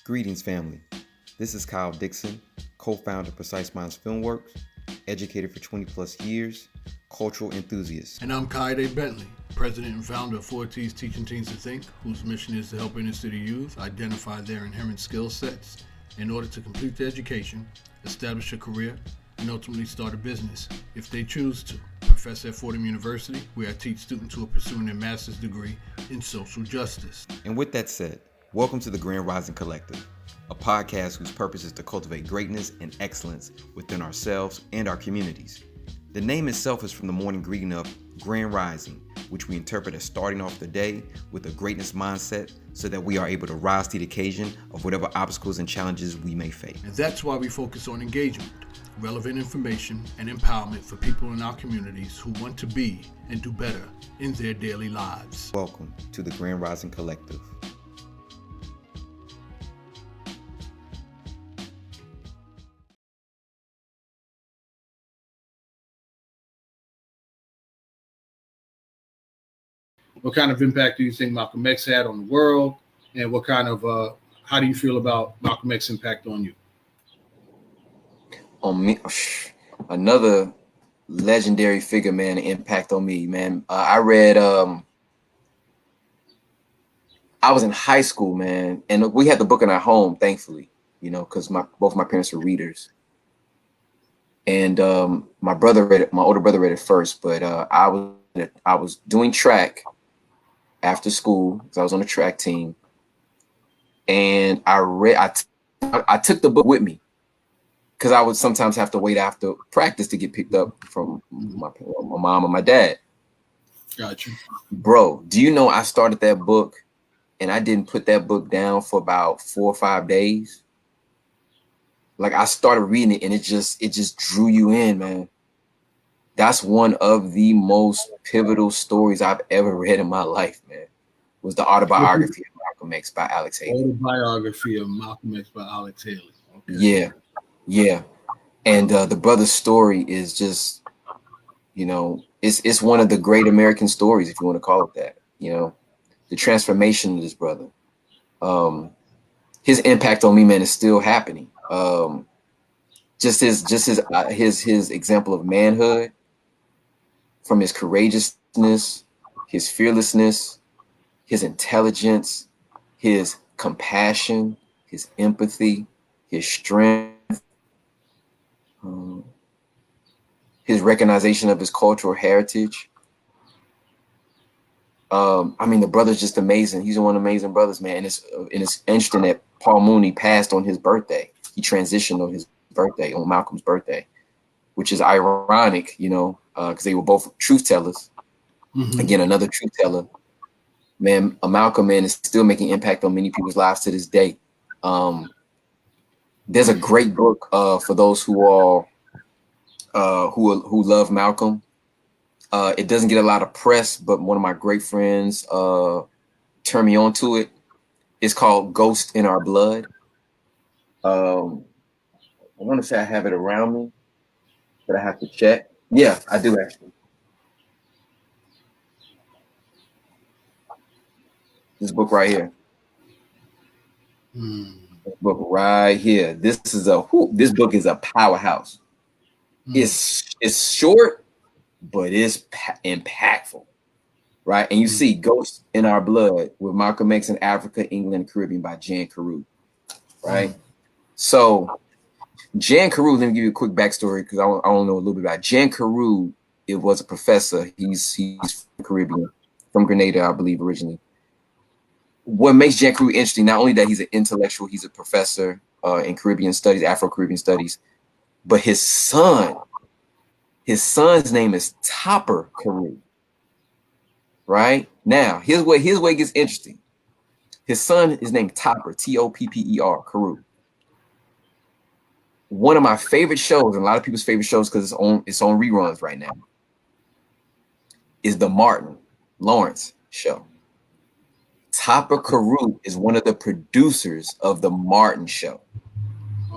Greetings, family. This is Kyle Dixon, co-founder of Precise Minds Filmworks, educator for 20 plus years, cultural enthusiast. And I'm KAYODE Bentley, president and founder of 4T's Teaching Teens to Think, whose mission is to help inner city youth identify their inherent skill sets in order to complete their education, establish a career, and ultimately start a business, if they choose to. Professor at Fordham University, where I teach students who are pursuing their master's degree in social justice. And with that said, welcome to the Grand Rising Collective, a podcast whose purpose is to cultivate greatness and excellence within ourselves and our communities. The name itself is from the morning greeting of Grand Rising, which we interpret as starting off the day with a greatness mindset so that we are able to rise to the occasion of whatever obstacles and challenges we may face. And that's why we focus on engagement, relevant information, and empowerment for people in our communities who want to be and do better in their daily lives. Welcome to the Grand Rising Collective. What kind of impact do you think Malcolm X had on the world? And what kind of, how do you feel about Malcolm X's impact on you? On me, another legendary figure, man, impact on me, man. I read, I was in high school, man, and we had the book in our home, thankfully, you know, because both my parents were readers. And my brother read it, my older brother read it first, but I was doing track after school because I was on the track team, and I took the book with me because I would sometimes have to wait after practice to get picked up from my mom or my dad. Gotcha. Bro, do you know I started that book and I didn't put that book down for about 4 or 5 days? Like, I started reading it and it just drew you in, man. That's one of the most pivotal stories I've ever read in my life, man. Was the autobiography of Malcolm X by Alex Haley. Autobiography of Malcolm X by Alex Haley. Okay. Yeah. And the brother's story is just, you know, it's one of the great American stories, if you want to call it that. You know, the transformation of this brother. His impact on me, man, is still happening. Just his example of manhood, from his courageousness, his fearlessness, his intelligence, his compassion, his empathy, his strength, his recognition of his cultural heritage. I mean, the brother's just amazing. He's one of the amazing brothers, man. And it's interesting that Paul Mooney passed on his birthday. He transitioned on his birthday, on Malcolm's birthday, which is ironic, you know, because they were both truth tellers. Mm-hmm. Again, another truth teller. Man, Malcolm, man, is still making impact on many people's lives to this day. There's a great book for those who love Malcolm. It doesn't get a lot of press, but one of my great friends turned me on to it. It's called Ghost in Our Blood. I want to say I have it around me, but I have to check. Yeah, I do actually. This book right here. This book right here. This book is a powerhouse. It's short, but it's impactful, right? And you see Ghost in Our Blood with Malcolm X in Africa, England, and Caribbean by Jan Carew, right? So Jan Carew, let me give you a quick backstory because I don't know a little bit about it. Jan Carew. It was a professor. He's from Caribbean, from Grenada, I believe, originally. What makes Jan Carew interesting, not only that he's an intellectual, he's a professor in Caribbean studies, Afro-Caribbean studies, but his son's name is Topper Carew. Right? Now, here's where it gets interesting. His son is named Topper, Topper Carew. One of my favorite shows, and a lot of people's favorite shows because it's on reruns right now, is the Martin Lawrence show. Topper Carew is one of the producers of the Martin show.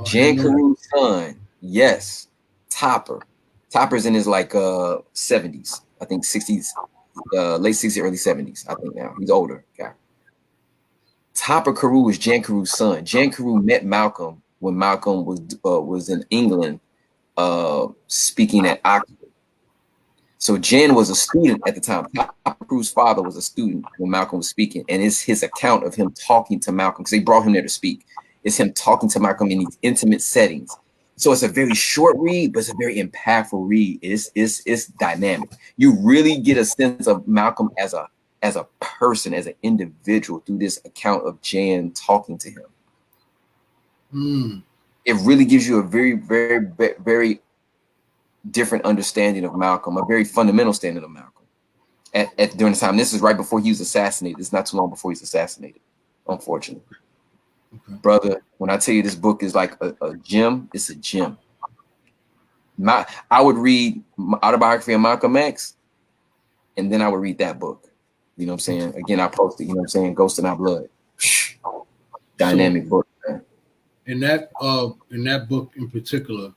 Jan Carew's son, yes, Topper. Topper's in his like 70s, I think 60s, late 60s, early 70s. I think now he's older guy. Topper Carew was Jan Carew's son. Jan Carew met Malcolm when Malcolm was in England speaking at Oxford. So Jan was a student at the time. Topper Carew's father was a student when Malcolm was speaking, and it's his account of him talking to Malcolm, because they brought him there to speak. It's him talking to Malcolm in these intimate settings. So it's a very short read, but it's a very impactful read. It's dynamic. You really get a sense of Malcolm as a person, as an individual, through this account of Jan talking to him. It really gives you a very, very, very different understanding of Malcolm, a very fundamental standing of Malcolm during the time. This is right before he was assassinated. It's not too long before he's assassinated, unfortunately. Okay. Brother, when I tell you this book is like a gem, it's a gem. I would read Autobiography of Malcolm X, and then I would read that book. You know what I'm saying? Again, I posted, you know what I'm saying, Ghost in Our Blood. Dynamic book, man. In that book in particular,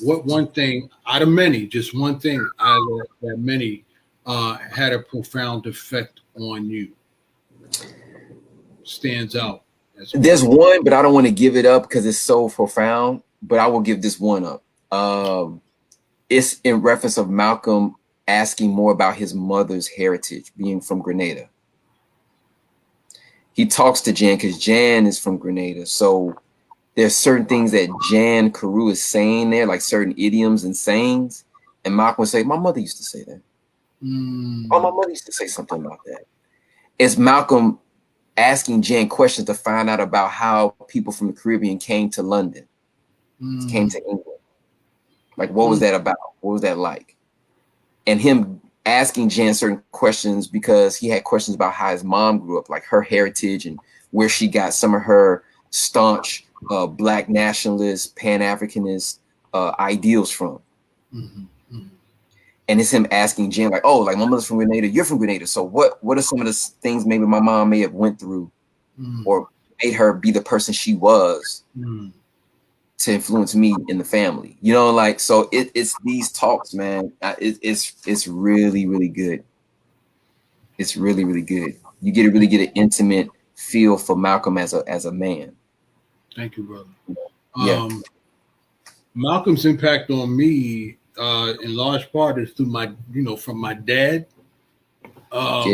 what one thing out of many, just one thing out of that many had a profound effect on you? Stands out. There's one, but I don't want to give it up because it's so profound, but I will give this one up. It's in reference of Malcolm asking more about his mother's heritage, being from Grenada. He talks to Jan because Jan is from Grenada. So there's certain things that Jan Carew is saying there, like certain idioms and sayings. And Malcolm would say, my mother used to say that. Oh, my mother used to say something about that. It's Malcolm asking Jan questions to find out about how people from the Caribbean came to London, came to England. Like, what was that about? What was that like? And him asking Jan certain questions because he had questions about how his mom grew up, like her heritage and where she got some of her staunch Black nationalist, Pan-Africanist ideals from. And it's him asking Jan, like, oh, like my mother's from Grenada, you're from Grenada. So what are some of the things maybe my mom may have went through or made her be the person she was to influence me in the family? You know, like, so it's these talks, man. It's really, really good. It's really, really good. You really get an intimate feel for Malcolm as a man. Thank you, brother. Yeah. Malcolm's impact on me in large part is through my, from my dad.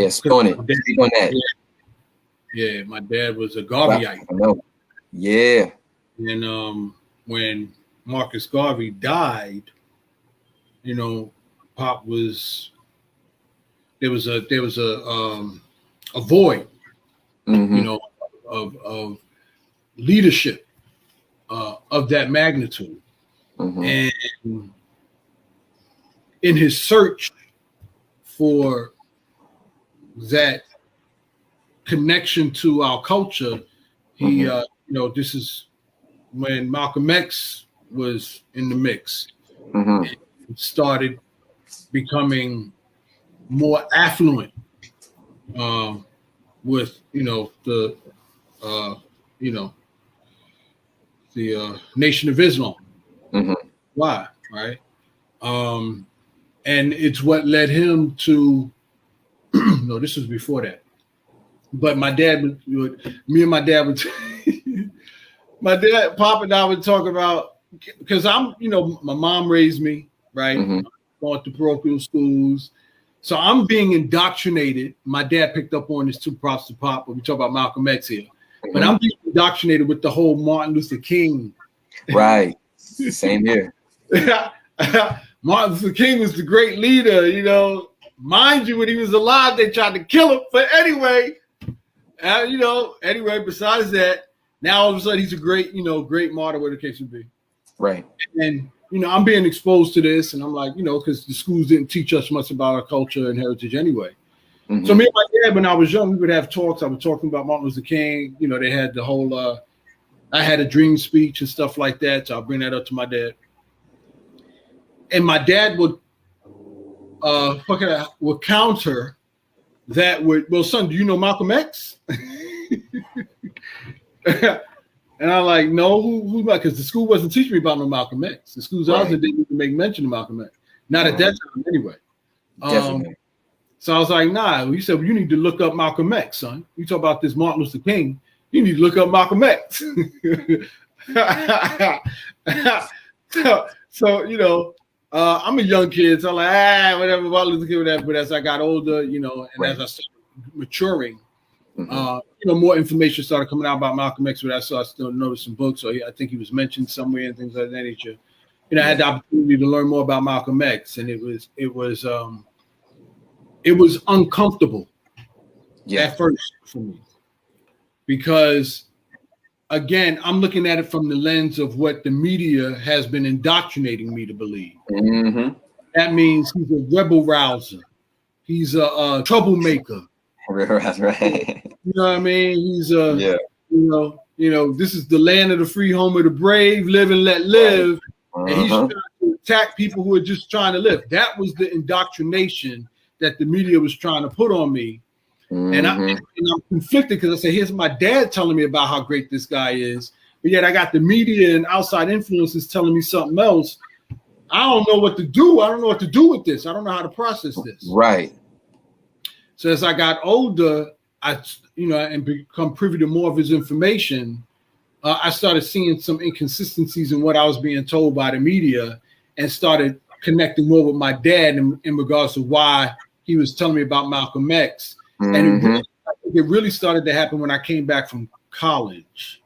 Speak on that. Yeah, my dad was a Garveyite. I know. Yeah. And when Marcus Garvey died, Pop was there was a void, of leadership of that magnitude. And in his search for that connection to our culture, he, this is when Malcolm X was in the mix. And started becoming more affluent with, the Nation of Islam. Why, right? And it's what led him to, no, this was before that. But my dad Pop and I would talk about, because I'm, my mom raised me, right? Going to parochial schools. So I'm being indoctrinated. My dad picked up on this too, props to Pop, but we talk about Malcolm X here. But I'm being indoctrinated with the whole Martin Luther King. Right. Same here. Martin Luther King was the great leader, Mind you, when he was alive, they tried to kill him. But anyway, besides that, now all of a sudden he's a great, great martyr, whatever the case would be. Right. And, I'm being exposed to this, and I'm like, because the schools didn't teach us much about our culture and heritage anyway. So me and my dad, when I was young, we would have talks. I was talking about Martin Luther King. They had the whole, I had a dream speech and stuff like that. So I'll bring that up to my dad. And my dad would counter that with, well, son, do you know Malcolm X? And I'm like, no, who's Malcolm? Because the school wasn't teaching me about no Malcolm X. The schools I was in didn't even make mention of Malcolm X. Not at that time, anyway. So I was like, nah. He said, well, you need to look up Malcolm X, son. You talk about this Martin Luther King. you need to look up Malcolm X. so you know, I'm a young kid, so I'm like, whatever, Martin Luther King, whatever. But as I got older, you know, and as I started maturing, you know, more information started coming out about Malcolm X. But I still noticed some books. So I think he was mentioned somewhere and things like that nature. You know, I had the opportunity to learn more about Malcolm X, and it was uncomfortable at first for me, because again, I'm looking at it from the lens of what the media has been indoctrinating me to believe. That means he's a rebel rouser. He's a troublemaker. Right. You know what I mean? He's you know, this is the land of the free, home of the brave, live and let live. And he's trying to attack people who are just trying to live. That was the indoctrination that the media was trying to put on me. And I'm conflicted because I say, here's my dad telling me about how great this guy is, but yet I got the media and outside influences telling me something else. I don't know what to do. I don't know what to do with this. I don't know how to process this. Right. So as I got older, and become privy to more of his information, I started seeing some inconsistencies in what I was being told by the media, and started connecting more with my dad in regards to why he was telling me about Malcolm X. And it really started to happen when I came back from college.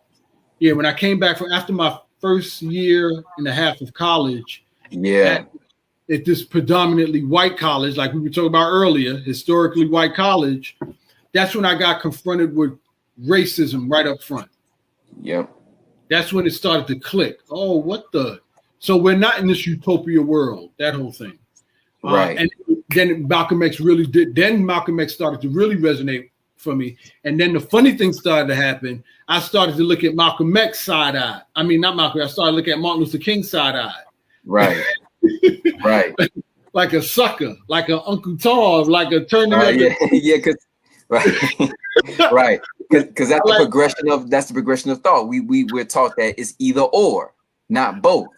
Yeah, when I came back from after my first year and a half of college. Yeah. At this predominantly white college, like we were talking about earlier, historically white college, that's when I got confronted with racism right up front. Yep. That's when it started to click. Oh, what the? So we're not in this utopia world, that whole thing. Right. And then Malcolm X really did. Then Malcolm X started to really resonate for me. And then the funny thing started to happen. I started to look at Malcolm X side eye. I mean, not Malcolm. I started to look at Martin Luther King side eye. Right. Right. Like a sucker, like an Uncle Tom, like a turning. Because right, because that's the progression of thought. We're taught that it's either or, not both.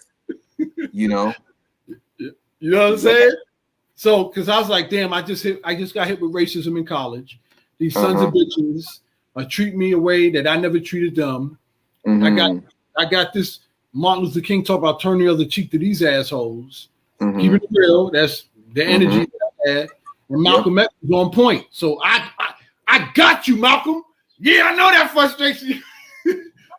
You know. You know what I'm saying? So, because I was like, damn, I just got hit with racism in college. These sons of bitches treat me a way that I never treated them. I got this Martin Luther King talk about turn the other cheek to these assholes. Keep it real. That's the energy that I had. And Malcolm X was on point. So I got you, Malcolm. Yeah, I know that frustration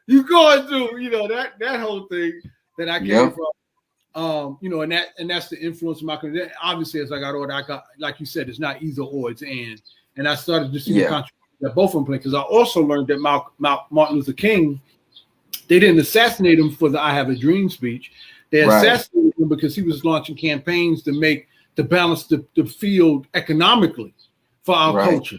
you going through. You know that whole thing that I came from. You know, and that's the influence of Malcolm. Obviously, as I got older, I got, like you said, it's not either or, it's and I started to see the contribution that both of them play. Because I also learned that Martin Luther King, they didn't assassinate him for the "I Have a Dream" speech. They assassinated him because he was launching campaigns to balance the field economically for our culture.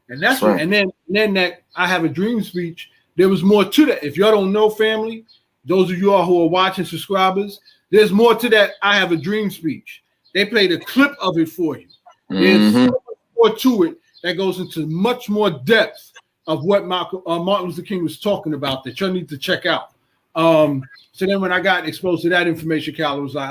And that's what, and then that "I Have a Dream" speech, there was more to that. If y'all don't know, family, those of you all who are watching, subscribers, there's more to that "I Have a Dream" speech. They played a clip of it for you. There's so much more to it that goes into much more depth of what Martin Luther King was talking about that y'all need to check out. So then when I got exposed to that information, Cal was like,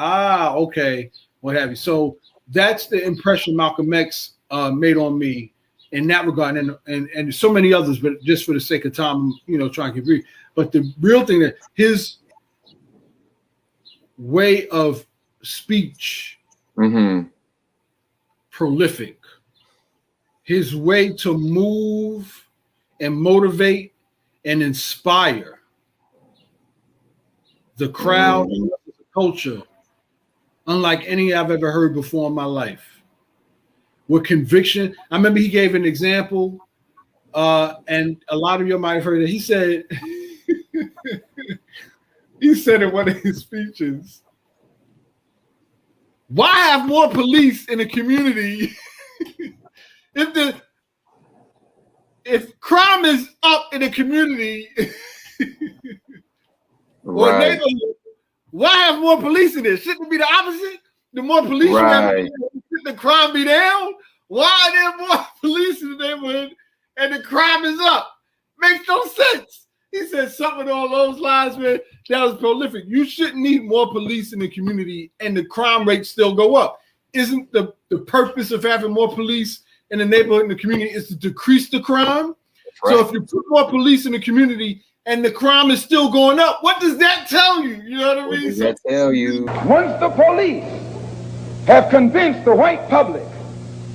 okay, what have you. So that's the impression Malcolm X made on me in that regard, and so many others, but just for the sake of time, you know, trying to agree. But the real thing that his way of speech, prolific, his way to move and motivate and inspire the crowd and the culture, unlike any I've ever heard before in my life. With conviction. I remember he gave an example, and a lot of you might have heard it. He said, he said in one of his speeches, why have more police in a community if crime is up in a community or a neighborhood, why have more police in there? Shouldn't it be the opposite? The more police you have, shouldn't the crime be down? Why are there more police in the neighborhood and the crime is up? Makes no sense. He said something along those lines, man, that was prolific. You shouldn't need more police in the community and the crime rate still go up. Isn't the purpose of having more police in the neighborhood and the community is to decrease the crime? Right. So if you put more police in the community and the crime is still going up, what does that tell you? You know what I mean? What does that tell you? Once the police have convinced the white public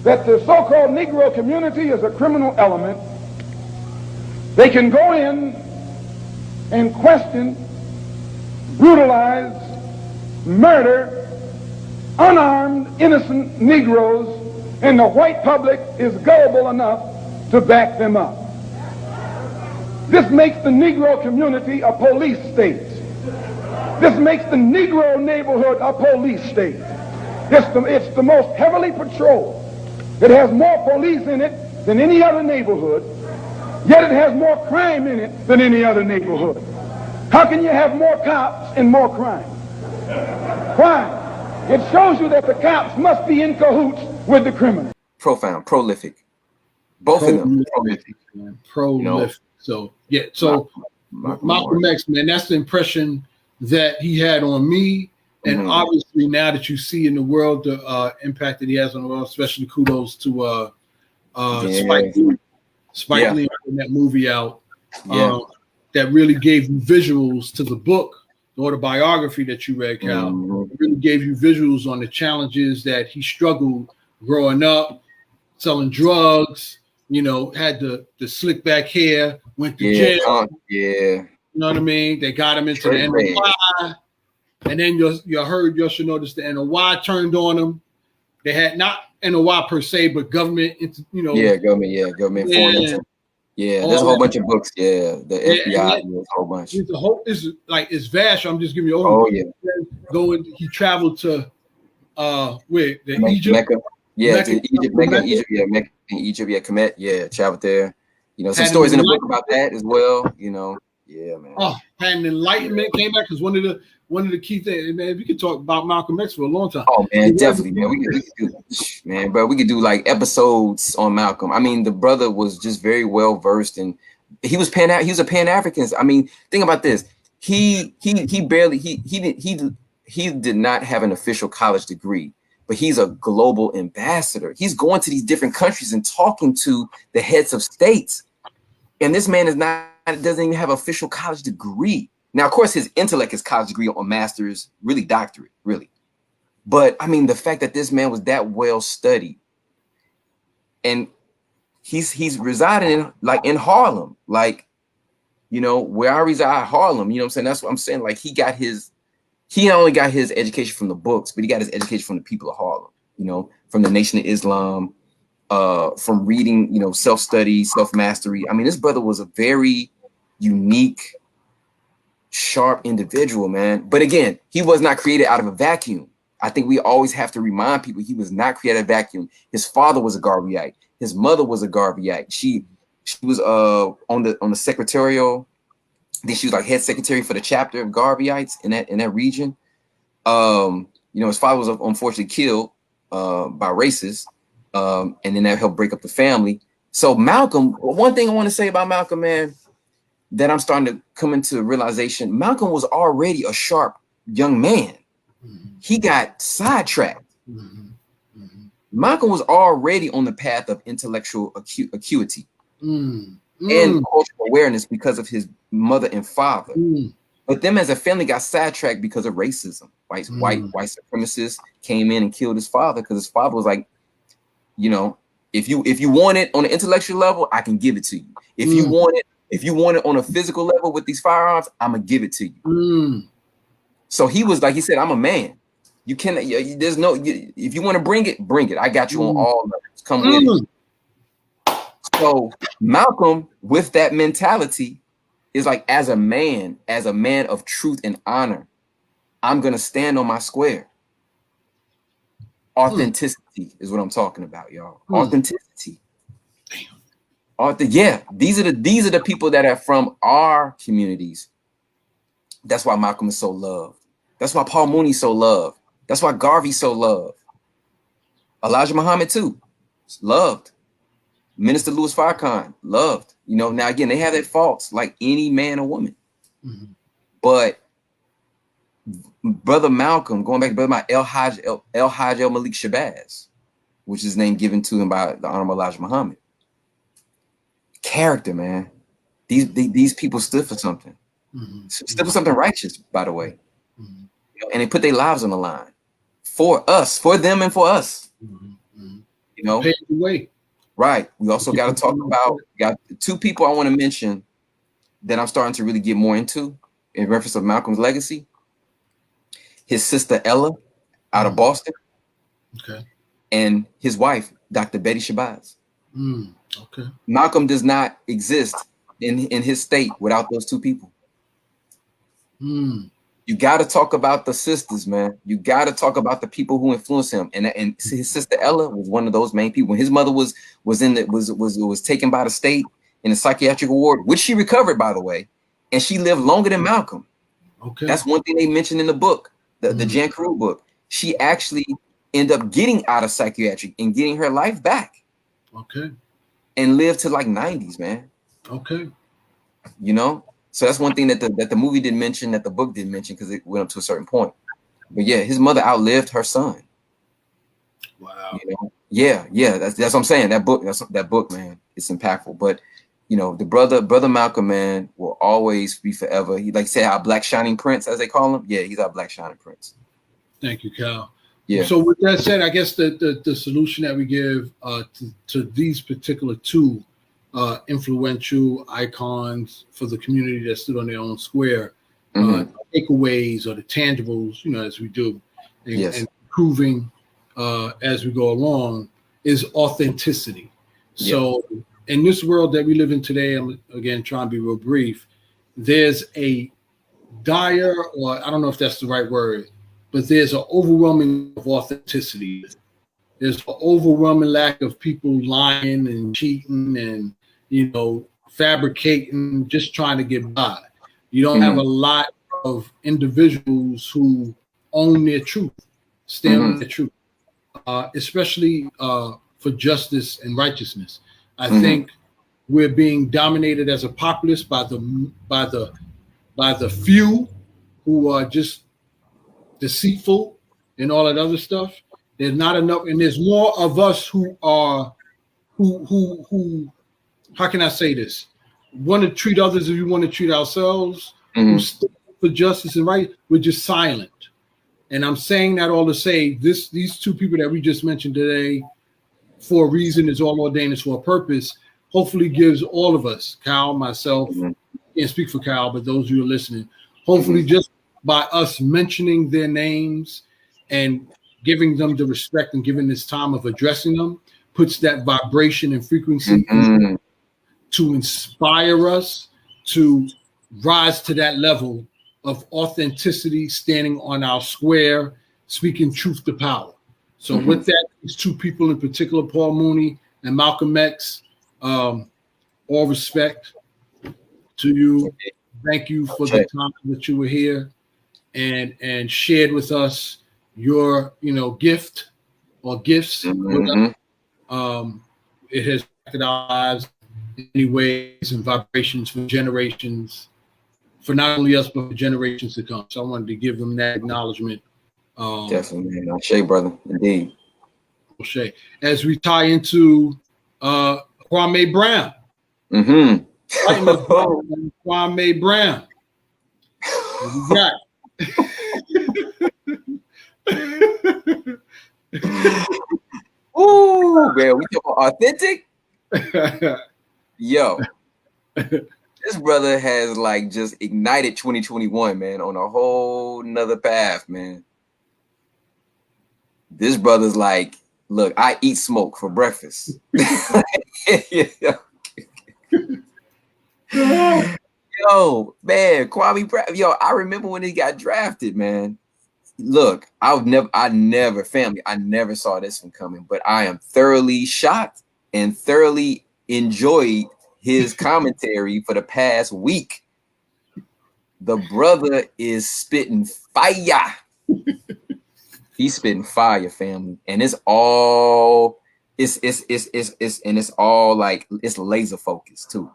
that the so-called Negro community is a criminal element, they can go in and question, brutalize, murder unarmed, innocent Negroes, and the white public is gullible enough to back them up. This makes the Negro community a police state. This makes the Negro neighborhood a police state. It's the most heavily patrolled. It has more police in it than any other neighborhood, yet it has more crime in it than any other neighborhood. How can you have more cops and more crime? Why? It shows you that the cops must be in cahoots with the criminals. Profound, prolific. Both of them. Prolific. Prolific. You know? So, yeah. So, Malcolm X, man, that's the impression that he had on me. And obviously, now that you see in the world the impact that he has on the world, especially kudos to Spike Lee. Spike Lee putting that movie out that really gave you visuals to the book, the autobiography that you read, Cal. It really gave you visuals on the challenges that he struggled growing up, selling drugs, you know, had the slick back hair, went to jail. You know what I mean? They got him into the NOI. And then you should notice the NOI turned on him. They had not NOI per se, but government, you know. Government. There's a whole bunch of books. The FBI, there's a whole bunch. It's vast. I'm just giving you overview. He traveled to Egypt. Mecca. Egypt, Kemet. Traveled there. You know, some stories in the book about that as well. You know, man. Oh, had an enlightenment came back because one of the key things, man. We could talk about Malcolm X for a long time. Oh man, definitely, man. We could do, man, bro. We could do like episodes on Malcolm. I mean, the brother was just very well versed, and he was a Pan-African. I mean, think about this. He did not have an official college degree, but he's a global ambassador. He's going to these different countries and talking to the heads of states. And this man doesn't even have an official college degree. Now, of course, his intellect is college degree or master's, really doctorate, really. But I mean, the fact that this man was that well studied, and he's residing in Harlem, like, you know, where I reside, Harlem. You know what I'm saying? That's what I'm saying. Like, he not only got his education from the books, but he got his education from the people of Harlem. You know, from the Nation of Islam, from reading, you know, self-study, self-mastery. I mean, this brother was a very unique, sharp individual, man. But again, he was not created out of a vacuum. I think we always have to remind people he was not created out of a vacuum. His father was a Garveyite. His mother was a Garveyite. She was on the secretarial. I think she was like head secretary for the chapter of Garveyites in that region. You know, his father was unfortunately killed by racists, and then that helped break up the family. So Malcolm, one thing I want to say about Malcolm, man, that I'm starting to come into realization, Malcolm was already a sharp young man. He got sidetracked. Malcolm was already on the path of intellectual acuity and cultural awareness because of his mother and father. But them as a family got sidetracked because of racism. White supremacists came in and killed his father because his father was like, you know, if you want it on an intellectual level, I can give it to you. If you want it on a physical level with these firearms, I'm gonna give it to you. So he was like, he said, I'm a man. You cannot. There's no. If you want to bring it. I got you on all levels. Come with it. So Malcolm, with that mentality, is like, as a man of truth and honor, I'm gonna stand on my square. Authenticity is what I'm talking about, y'all. Authenticity. These are the people that are from our communities. That's why Malcolm is so loved. That's why Paul Mooney's so loved. That's why Garvey's so loved. Elijah Muhammad too, loved. Minister Louis Farrakhan, loved. You know, now again, they have their faults like any man or woman. But Brother Malcolm, going back to Brother El Hajj El Malik Shabazz, which is the name given to him by the Honorable Elijah Muhammad. character, man. These people stood for something. Stood for something righteous, by the way. You know, and they put their lives on the line for us, for them, and for us. You know, pave the way. Right. We also got to talk about two people I want to mention that I'm starting to really get more into in reference of Malcolm's legacy. His sister Ella out of Boston. Okay. And his wife, Dr. Betty Shabazz. Okay. Malcolm does not exist in his state without those two people. You got to talk about the sisters, man. You got to talk about the people who influenced him. And his sister Ella was one of those main people. When his mother was taken by the state in a psychiatric ward, which she recovered, by the way, and she lived longer than Malcolm. Okay. That's one thing they mentioned in the book, the Jan Carew book. She actually ended up getting out of psychiatric and getting her life back. Okay. And lived to like 90s, man. Okay. You know? So that's one thing that the movie didn't mention, that the book didn't mention, because it went up to a certain point. But yeah, his mother outlived her son. Wow. You know? Yeah. That's what I'm saying. That book, man, it's impactful. But you know, the brother Malcolm, man, will always be forever. He, like say, our Black Shining Prince, as they call him. Yeah, he's our Black Shining Prince. Thank you, Cal. Yeah. So with that said, I guess the solution that we give to these particular two influential icons for the community that stood on their own square, takeaways or the tangibles, you know, as we do, and proving as we go along, is authenticity. So in this world that we live in today, I'm again trying to be real brief, there's a dire, or I don't know if that's the right word, but there's an overwhelming of authenticity. There's an overwhelming lack of people lying and cheating and, you know, fabricating, just trying to get by. You don't have a lot of individuals who own their truth, stand on their truth, especially for justice and righteousness. I think we're being dominated as a populace by the few who are just deceitful and all that other stuff. There's not enough, and there's more of us who are who how can I say this? Want to treat others as we want to treat ourselves, who stand for justice and right. We're just silent. And I'm saying that all to say these two people that we just mentioned today, for a reason, is all ordained, is for a purpose, hopefully gives all of us, Cal, myself, can't speak for Cal, but those who are listening, hopefully just by us mentioning their names and giving them the respect and giving this time of addressing them, puts that vibration and frequency to inspire us to rise to that level of authenticity, standing on our square, speaking truth to power. So with that, these two people in particular, Paul Mooney and Malcolm X, all respect to you. Thank you for the time that you were here and shared with us your, you know, gift or gifts. It has affected our lives in many ways and vibrations for generations, for not only us, but for generations to come. So I wanted to give them that acknowledgement. Definitely, man. Shay, brother. Indeed. Shay. As we tie into Kwame Brown. Kwame Brown. What we got? Ooh, man, we talking authentic? Yo, this brother has like just ignited 2021, man, on a whole nother path, man. This brother's like, look, I eat smoke for breakfast. Yo, man, Kwame Brown. Yo, I remember when he got drafted, man. Look, I never saw this one coming, but I am thoroughly shocked and thoroughly enjoyed his commentary for the past week. The brother is spitting fire. He's spitting fire, family, and it's all like it's laser focused too.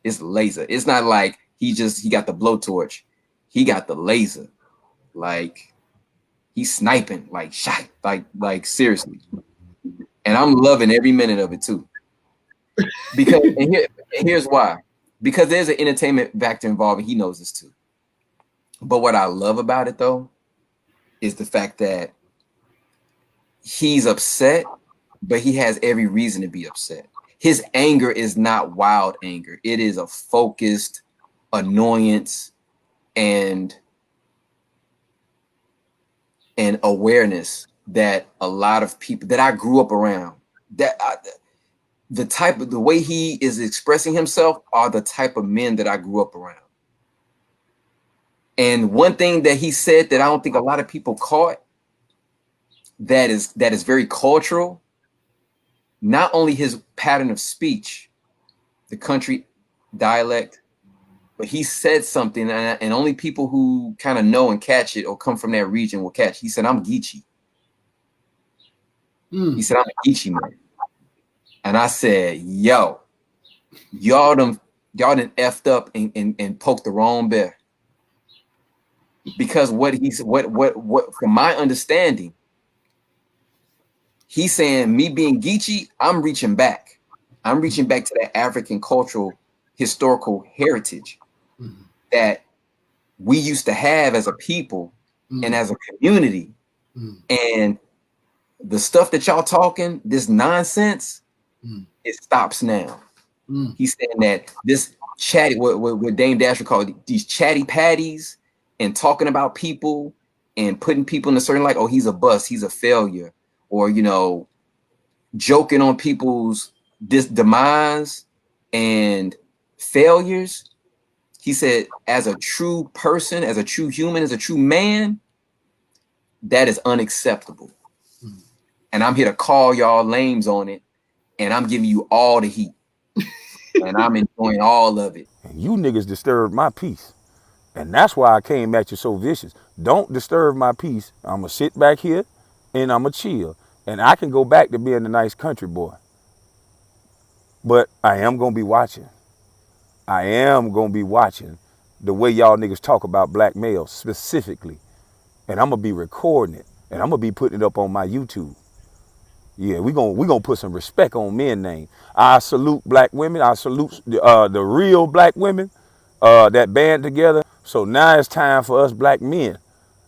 It's laser. It's not like he got the blowtorch. He got the laser. Like he's sniping, like shot, like seriously. And I'm loving every minute of it too. Because and here's why. Because there's an entertainment factor involved, and he knows this too. But what I love about it though is the fact that he's upset, but he has every reason to be upset. His anger is not wild anger. It is a focused annoyance and awareness that a lot of people that I grew up around, the way he is expressing himself are the type of men that I grew up around. And one thing that he said that I don't think a lot of people caught, that is very cultural, not only his pattern of speech, the country dialect, but he said something, and only people who kind of know and catch it or come from that region will catch. He said, "I'm Geechee." He said, "I'm a Geechee man." And I said, "Yo, y'all done effed up and poked the wrong bear." Because what from my understanding, he's saying me being Geechee, I'm reaching back. I'm reaching back to that African cultural historical heritage that we used to have as a people and as a community. And the stuff that y'all talking, this nonsense, it stops now. He's saying that this chatty, what Dame Dash would call it, these chatty patties and talking about people and putting people in a certain light, oh, he's a bust, he's a failure, or, you know, joking on people's demise and failures. He said, as a true person, as a true human, as a true man, that is unacceptable. And I'm here to call y'all names on it, and I'm giving you all the heat. And I'm enjoying all of it. And you niggas disturbed my peace. And that's why I came at you so vicious. Don't disturb my peace. I'm going to sit back here and I'm going to chill. And I can go back to being a nice country boy. But I am going to be watching. I am going to be watching the way y'all niggas talk about black males specifically. And I'm going to be recording it. And I'm going to be putting it up on my YouTube. Yeah, we gonna put some respect on men's name. I salute black women. I salute the real black women that band together. So now it's time for us black men.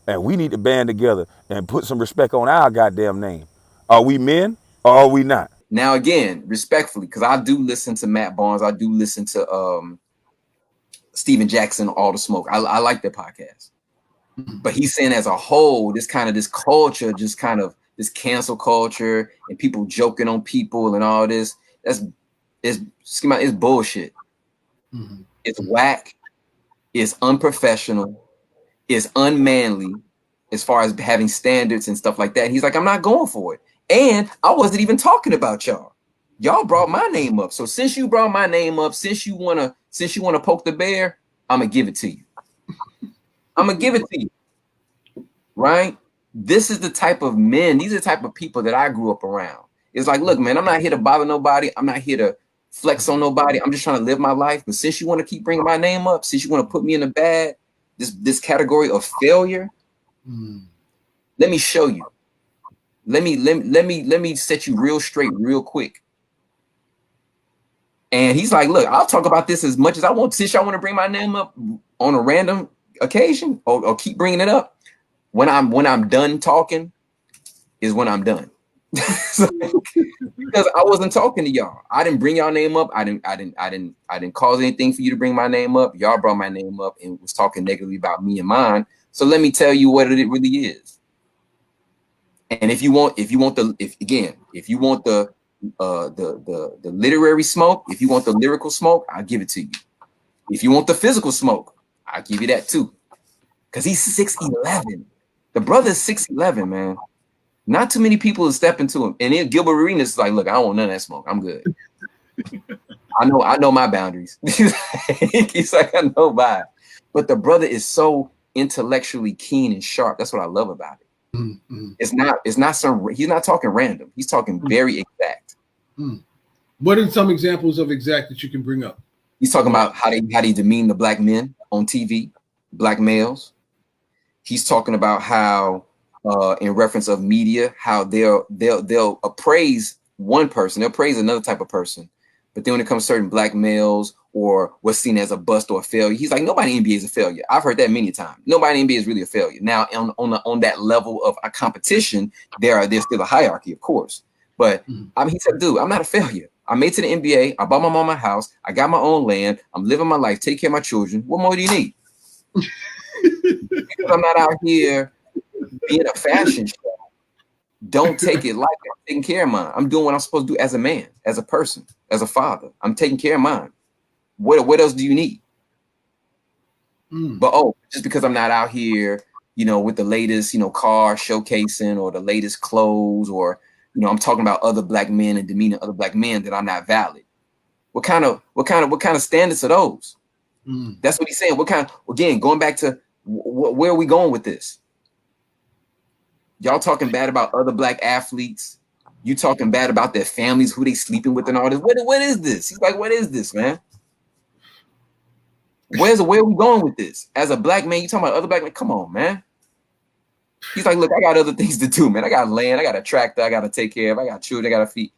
And we need to band together and put some respect on our goddamn name. Are we men or are we not? Now, again, respectfully, because I do listen to Matt Barnes. I do listen to Steven Jackson, All the Smoke. I like their podcast. But he's saying as a whole, this culture, just kind of this cancel culture and people joking on people and all this, it's bullshit. It's whack. It's unprofessional. It's unmanly as far as having standards and stuff like that. And he's like, I'm not going for it. And I wasn't even talking about y'all. Y'all brought my name up. So since you brought my name up, since you wanna poke the bear, I'm gonna give it to you. I'm gonna give it to you. Right? This is the type of men, these are the type of people that I grew up around. It's like, look, man, I'm not here to bother nobody. I'm not here to flex on nobody. I'm just trying to live my life. But since you want to keep bringing my name up, since you want to put me in the bad, this category of failure, let me show you. Let me set you real straight real quick. And he's like, look, I'll talk about this as much as I want. Since y'all want to bring my name up on a random occasion or keep bringing it up, when I'm done talking is when I'm done. Because I wasn't talking to y'all. I didn't bring y'all name up. I didn't cause anything for you to bring my name up. Y'all brought my name up and was talking negatively about me and mine. So let me tell you what it really is. And if you want the literary smoke, if you want the lyrical smoke, I'll give it to you. If you want the physical smoke, I'll give you that too. Because he's 6'11". The brother is 6'11", man. Not too many people will step into him. And then Gilbert Arenas is like, look, I don't want none of that smoke. I'm good. I know my boundaries. He's like, I know mine. But the brother is so intellectually keen and sharp. That's what I love about it. He's not talking random. He's talking very exact. What are some examples of exact that you can bring up? He's talking about how they demean the black men on TV, black males. He's talking about how, in reference of media, how they'll appraise one person, they'll praise another type of person, But then when it comes to certain black males or what's seen as a bust or a failure, he's like, nobody in the NBA is a failure. I've heard that many times. Nobody in the NBA is really a failure. Now, on that level of a competition, there's still a hierarchy, of course. But I mean, he said, dude, I'm not a failure. I made it to the NBA. I bought my mom my house. I got my own land. I'm living my life, take care of my children. What more do you need? Because I'm not out here being a fashion show. Don't take it like I'm taking care of mine. I'm doing what I'm supposed to do as a man, as a person, as a father. I'm taking care of mine. What else do you need? But just because I'm not out here, with the latest, car showcasing or the latest clothes, or I'm talking about other black men and demeaning other black men, that I'm not valid. What kind of standards are those? That's what he's saying. Again, going back to where are we going with this? Y'all talking bad about other black athletes. You talking bad about their families, who they sleeping with and all this. What is this? He's like, what is this, man? Where are we going with this? As a black man, you talking about other black men? Come on, man. He's like, look, I got other things to do, man. I got land, I got a tractor, I got to take care of, I got children, I got to feed.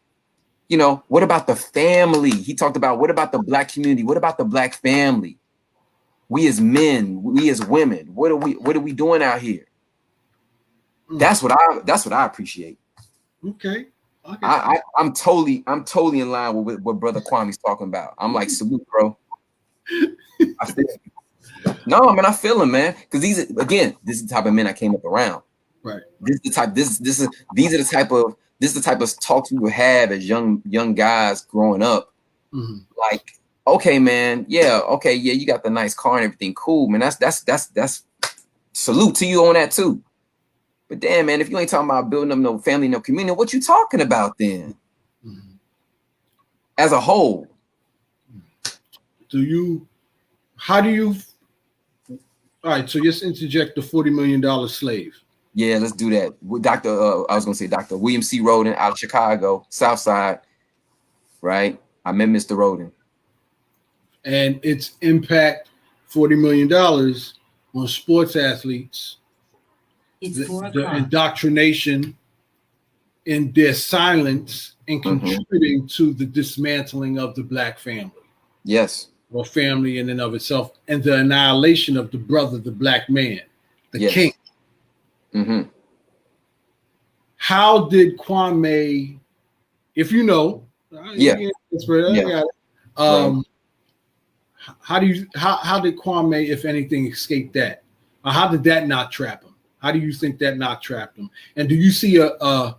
What about the family? He talked about, what about the black community? What about the black family? We as men, we as women, what are we doing out here? That's what I appreciate. Okay. I'm totally in line with what Brother Kwame's talking about. I'm like, salute, bro. I feel it. No, man, I feel him, man. Because this is the type of men I came up around. Right. This is the type of talks we would have as young guys growing up. Like, okay, man, yeah, you got the nice car and everything, cool, man. That's salute to you on that too. But damn, man, if you ain't talking about building up no family, no community, what you talking about then? As a whole. All right, so just interject the $40 million slave. Yeah, let's do that. Dr. William C. Roden out of Chicago, South Side, right? I met Mr. Roden. And its impact, $40 million on sports athletes. The indoctrination in their silence and contributing to the dismantling of the black family. Yes. Or family in and of itself, and the annihilation of the brother, the black man, the king. How did Kwame, if you know, how did Kwame, if anything, escape that? Or how did that not trap him? How do you think that not trapped him? And do you see a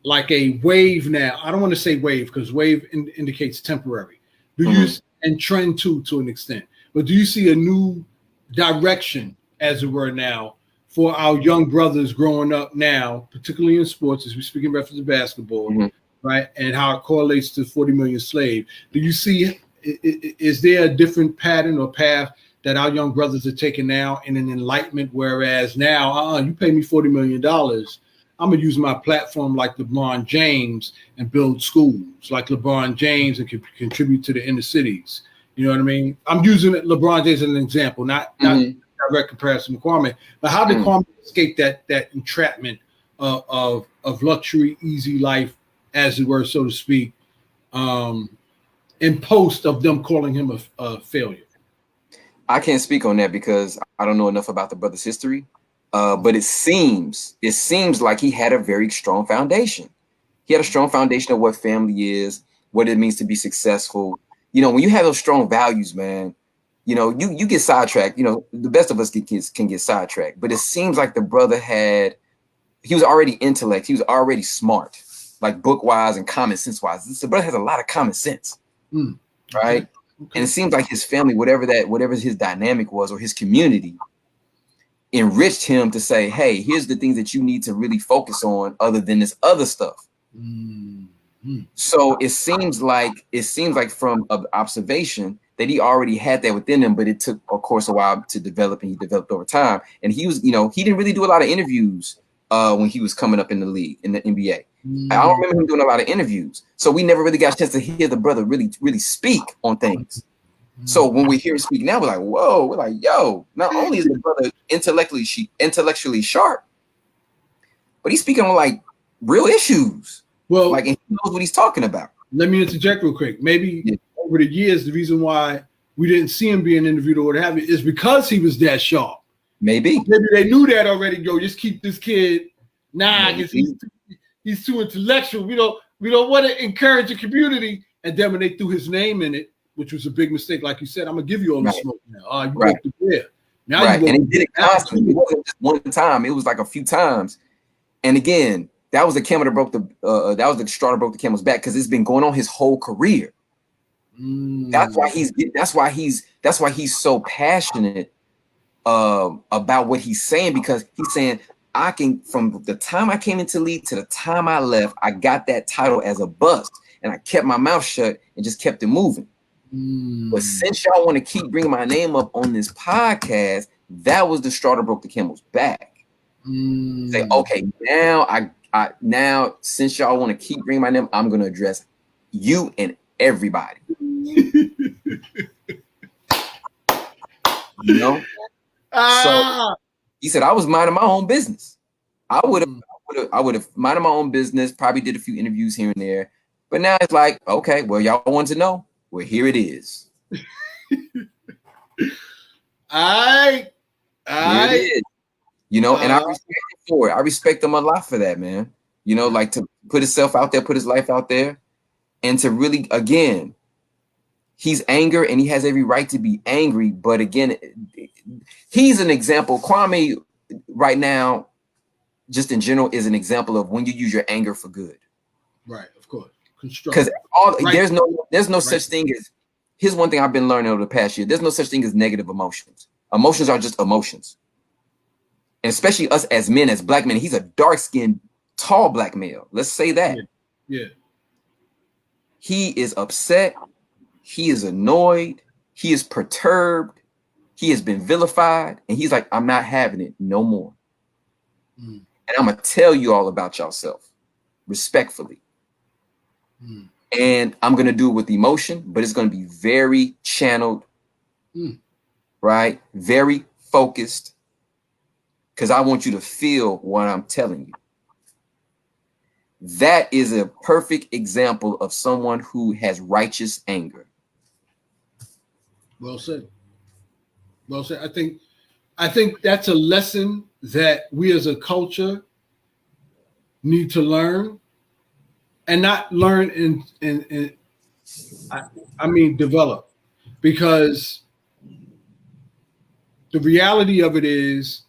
wave now? I don't want to say wave because wave indicates temporary. Do you and trend to an extent? But do you see a new direction, as it were, now for our young brothers growing up now, particularly in sports, as we speak in reference to basketball, right? And how it correlates to 40 million slave. Do you see? Is there a different pattern or path that our young brothers are taking now in an enlightenment, whereas now, you pay me $40 million, I'm going to use my platform like LeBron James and build schools like LeBron James and contribute to the inner cities. You know what I mean? I'm using LeBron James as an example, not direct comparison to Kwame. But how did Kwame escape that entrapment of luxury, easy life, as it were, so to speak, in post of them calling him a failure? I can't speak on that because I don't know enough about the brother's history. But it seems like he had a very strong foundation. He had a strong foundation of what family is, what it means to be successful. When you have those strong values, man, you get sidetracked. The best of us can get sidetracked. But it seems like the brother he was already intellect. He was already smart, like book wise and common sense wise. The brother has a lot of common sense, right? Okay. And it seems like his family, whatever his dynamic was, or his community, enriched him to say, hey, here's the things that you need to really focus on other than this other stuff. So it seems like from observation that he already had that within him, but it took, of course, a while to develop, and he developed over time. And he was, he didn't really do a lot of interviews when he was coming up in the league, in the NBA. I don't remember him doing a lot of interviews. So we never really got a chance to hear the brother really, really speak on things. So when we hear him speak now, we're like, whoa, we're like, yo, not only is the brother intellectually sharp, but he's speaking on like real issues. Well, like, and he knows what he's talking about. let me interject real quick. Maybe over the years, the reason why we didn't see him being interviewed or what have you is because he was that sharp. Maybe they knew that already. Yo, just keep this kid. Nah, he's too intellectual. We don't want to encourage the community. And then when they threw his name in it, which was a big mistake, like you said, I'm gonna give you all the smoke now. You broke the beer. Now and he did it constantly. It wasn't just one time. It was like a few times. And again, that was the camel that broke that was the straw that broke the camel's back, because it's been going on his whole career. That's why he's so passionate about what he's saying, because he's saying, I can, from the time I came into league to the time I left, I got that title as a bust, and I kept my mouth shut and just kept it moving. But since y'all want to keep bringing my name up on this podcast, that was the straw that broke the camel's back. Say, okay, now since y'all want to keep bringing my name, I'm going to address you and everybody. You know? So he said, I was minding my own business. I would have minded my own business, probably did a few interviews here and there. But now it's like, okay, well, y'all want to know? Well, here it is. Here it is. You know, and I respect him for it. I respect him a lot for that, man. You know, like to put himself out there, put his life out there, and to really, again, he's angry and he has every right to be angry. But again, he's an example. Kwame right now, just in general, is an example of when you use your anger for good. Right, of course. Because there's no such thing as, here's one thing I've been learning over the past year. There's no such thing as negative emotions. Emotions are just emotions. And especially us as men, as black men, he's a dark-skinned, tall black male. Let's say that. Yeah. He is upset. He is annoyed. He is perturbed. He has been vilified. And he's like, I'm not having it no more. And I'm going to tell you all about yourself respectfully. And I'm going to do it with emotion, but it's going to be very channeled, right? Very focused, because I want you to feel what I'm telling you. That is a perfect example of someone who has righteous anger. Well said. Well said. I think that's a lesson that we as a culture need to learn, and not learn develop, because the reality of it is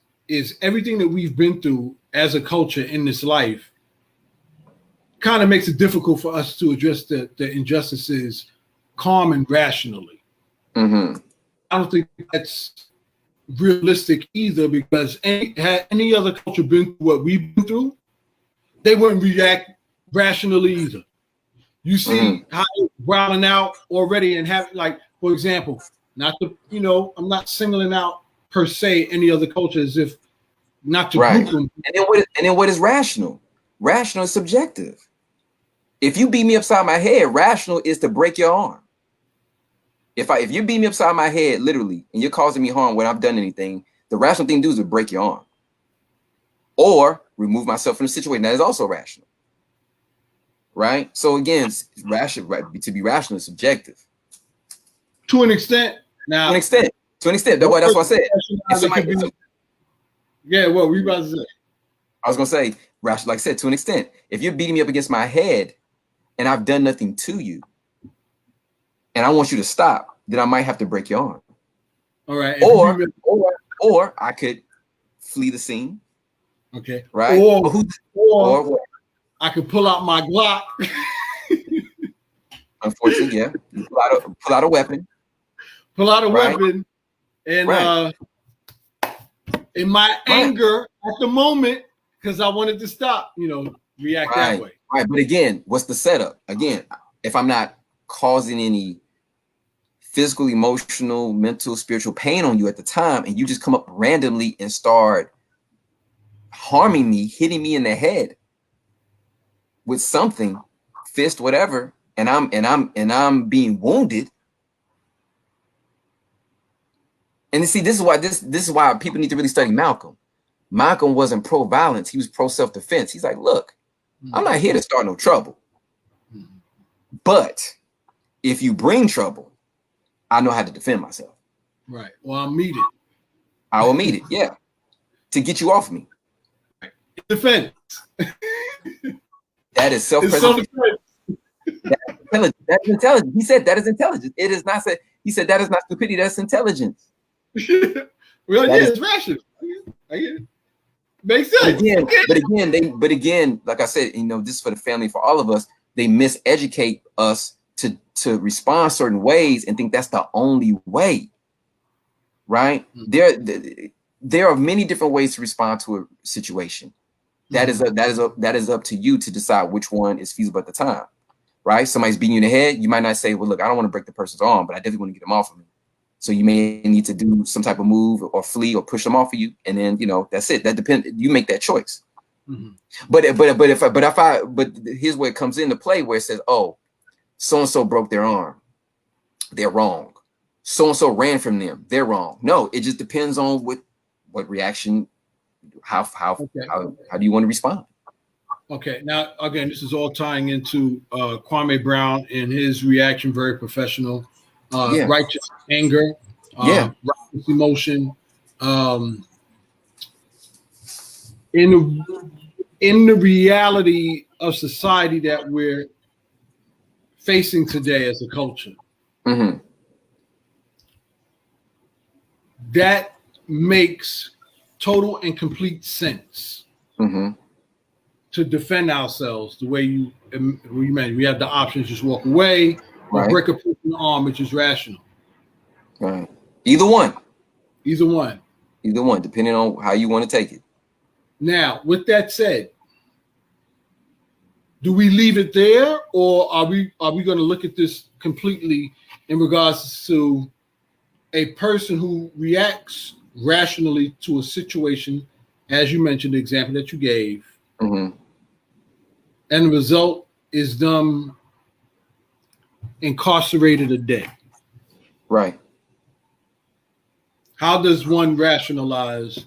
everything that we've been through as a culture in this life kind of makes it difficult for us to address the injustices calm and rationally. I don't think that's realistic either, because had any other culture been through what we've been through, they wouldn't react rationally either. You see how they're wilding out already, and have, like, for example, not to, I'm not singling out per se any other culture as if not to group them. And then what is rational? Rational is subjective. If you beat me upside my head, rational is to break your arm. If you beat me upside my head, literally, and you're causing me harm when I've done anything, the rational thing to do is to break your arm. Or remove myself from the situation. That is also rational. Right? So again, to be rational is subjective. To an extent. Now, to an extent. That's what I said. Yeah, what were you about to say? I was gonna say, rational, like I said, to an extent. If you're beating me up against my head and I've done nothing to you, and I want you to stop, then I might have to break your arm. All right. Or I could flee the scene. Okay. Right. Or I could pull out my Glock. Unfortunately, yeah. You pull out a weapon. Pull out a weapon. And in my anger at the moment, because I wanted to stop, react that way. Right. But again, what's the setup? Again, if I'm not causing any physical, emotional, mental, spiritual pain on you at the time, and you just come up randomly and start harming me, hitting me in the head with something, fist, whatever, and I'm being wounded. And see, this is why people need to really study Malcolm. Malcolm wasn't pro-violence; he was pro-self-defense. He's like, look, I'm not here to start no trouble. But if you bring trouble, I know how to defend myself. Right. Well, I'll meet it. I will meet it. Yeah. To get you off me. Defense. That is self-preservation. That's intelligence. He said that is intelligence. It is not said. He said that is not stupidity. That's intelligence. Well, yeah, it's rational. I get it. Makes sense. But again, like I said, this is for the family, for all of us. They miseducate us to respond certain ways and think that's the only way. Right? Mm-hmm. There are many different ways to respond to a situation. That is up to you to decide which one is feasible at the time. Right? Somebody's beating you in the head. You might not say, well, look, I don't want to break the person's arm, but I definitely want to get them off of me. So you may need to do some type of move or flee or push them off of you. And then, that's it. That depends. You make that choice. Mm-hmm. But here's where it comes into play, where it says, oh, so-and-so broke their arm. They're wrong. So-and-so ran from them. They're wrong. No, it just depends on what reaction, how do you want to respond? Okay, now again, this is all tying into Kwame Brown and his reaction, very professional, righteous anger, righteous emotion. In the reality of society that we're facing today as a culture, that makes total and complete sense. To defend ourselves the way you meant. We have the options: just walk away or break a person's arm, which is rational. Right. Either one, depending on how you want to take it. Now, with that said, do we leave it there, or are we going to look at this completely in regards to a person who reacts rationally to a situation, as you mentioned, the example that you gave? And the result is them incarcerated a day. Right. How does one rationalize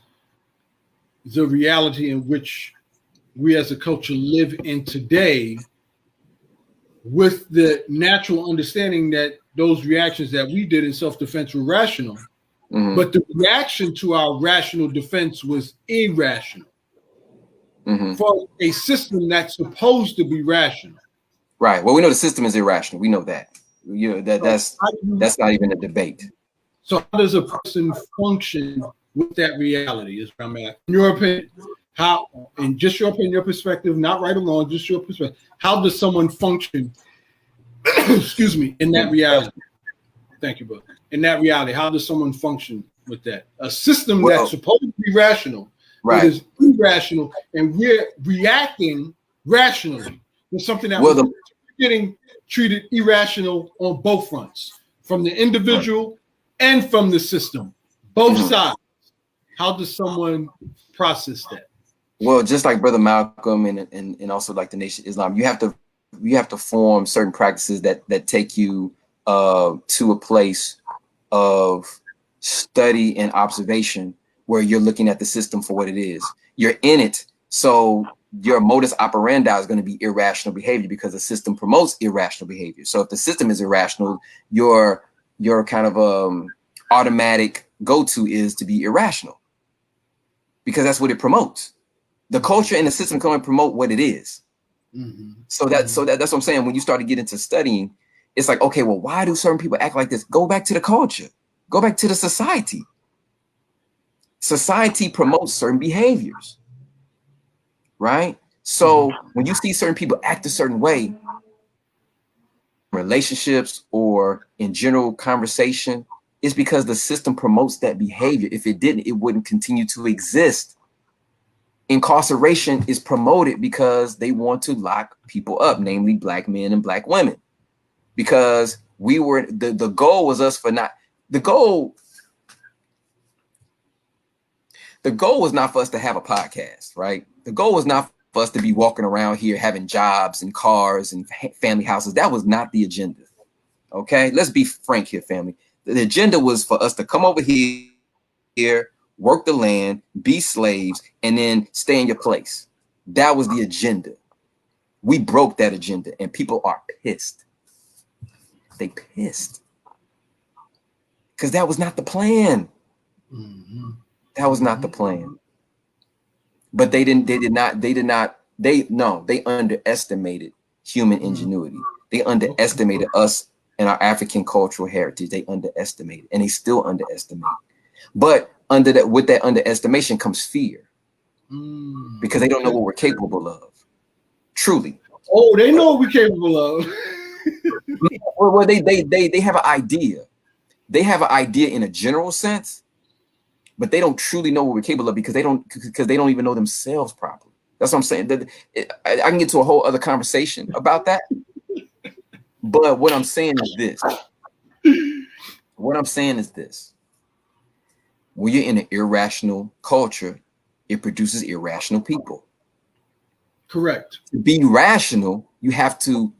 the reality in which we as a culture live in today, with the natural understanding that those reactions that we did in self-defense were rational, but the reaction to our rational defense was irrational? For a system that's supposed to be rational. Right. Well, we know the system is irrational. We know that. That's not even a debate. So how does a person function with that reality? Is what I'm at. In your opinion, how, and just your opinion, your perspective, not right or wrong, just your perspective. How does someone function? Excuse me, in that reality. Thank you, brother. In that reality, how does someone function with that? A system that's supposed to be rational. Right. It is irrational, and we're reacting rationally to something that we're getting treated irrational on both fronts, from the individual and from the system, both sides. How does someone process that? Well, just like Brother Malcolm and also like the Nation of Islam, you have to form certain practices that take you to a place of study and observation, where you're looking at the system for what it is. You're in it, so your modus operandi is going to be irrational behavior, because the system promotes irrational behavior. So if the system is irrational, your kind of automatic go-to is to be irrational, because that's what it promotes. The culture and the system can only promote what it is. So that's what I'm saying. When you start to get into studying, it's like, okay, well, why do certain people act like this? Go back to the culture. Go back to the society. Society promotes certain behaviors, right? So when you see certain people act a certain way, relationships or in general conversation, it's because the system promotes that behavior. If it didn't, it wouldn't continue to exist. Incarceration is promoted because they want to lock people up, namely Black men and Black women, because the goal was us for not, the goal was not for us to have a podcast, right? The goal was not for us to be walking around here having jobs and cars and family houses. That was not the agenda. Okay, let's be frank here, family. The agenda was for us to come over here, work the land, be slaves, and then stay in your place. That was the agenda. We broke that agenda, and people are pissed. they pissed. Because that was not the plan. That was not the plan. But they underestimated human ingenuity. They underestimated us and our African cultural heritage. They underestimated, and they still underestimate. But with that underestimation comes fear, because they don't know what we're capable of. Truly. Oh, they know what we're capable of. Well, they have an idea. They have an idea in a general sense, but they don't truly know what we're capable of because they don't even know themselves properly. That's what I'm saying. I can get to a whole other conversation about that. But what I'm saying is this. When you're in an irrational culture, it produces irrational people. Correct. To be rational, you have to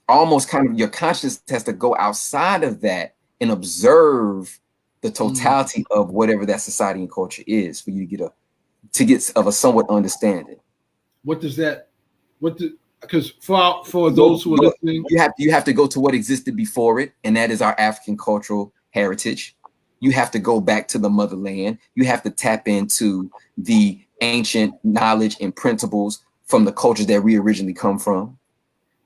almost kind of, your consciousness has to go outside of that and observe the totality of whatever that society and culture is for you to get of a somewhat understanding. What does that? Because for those who are listening, you have to go to what existed before it, and that is our African cultural heritage. You have to go back to the motherland. You have to tap into the ancient knowledge and principles from the cultures that we originally come from,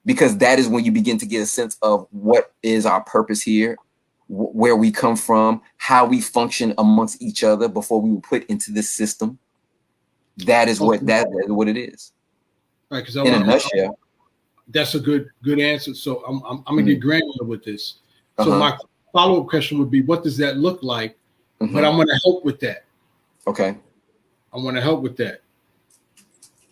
because that is when you begin to get a sense of what is our purpose here, where we come from, how we function amongst each other before we were put into this system. That is what it is. Right, because in a nutshell. That's a good answer. So I'm gonna get granular with this. So my follow-up question would be, what does that look like? But I'm gonna help with that. Okay. I want to help with that.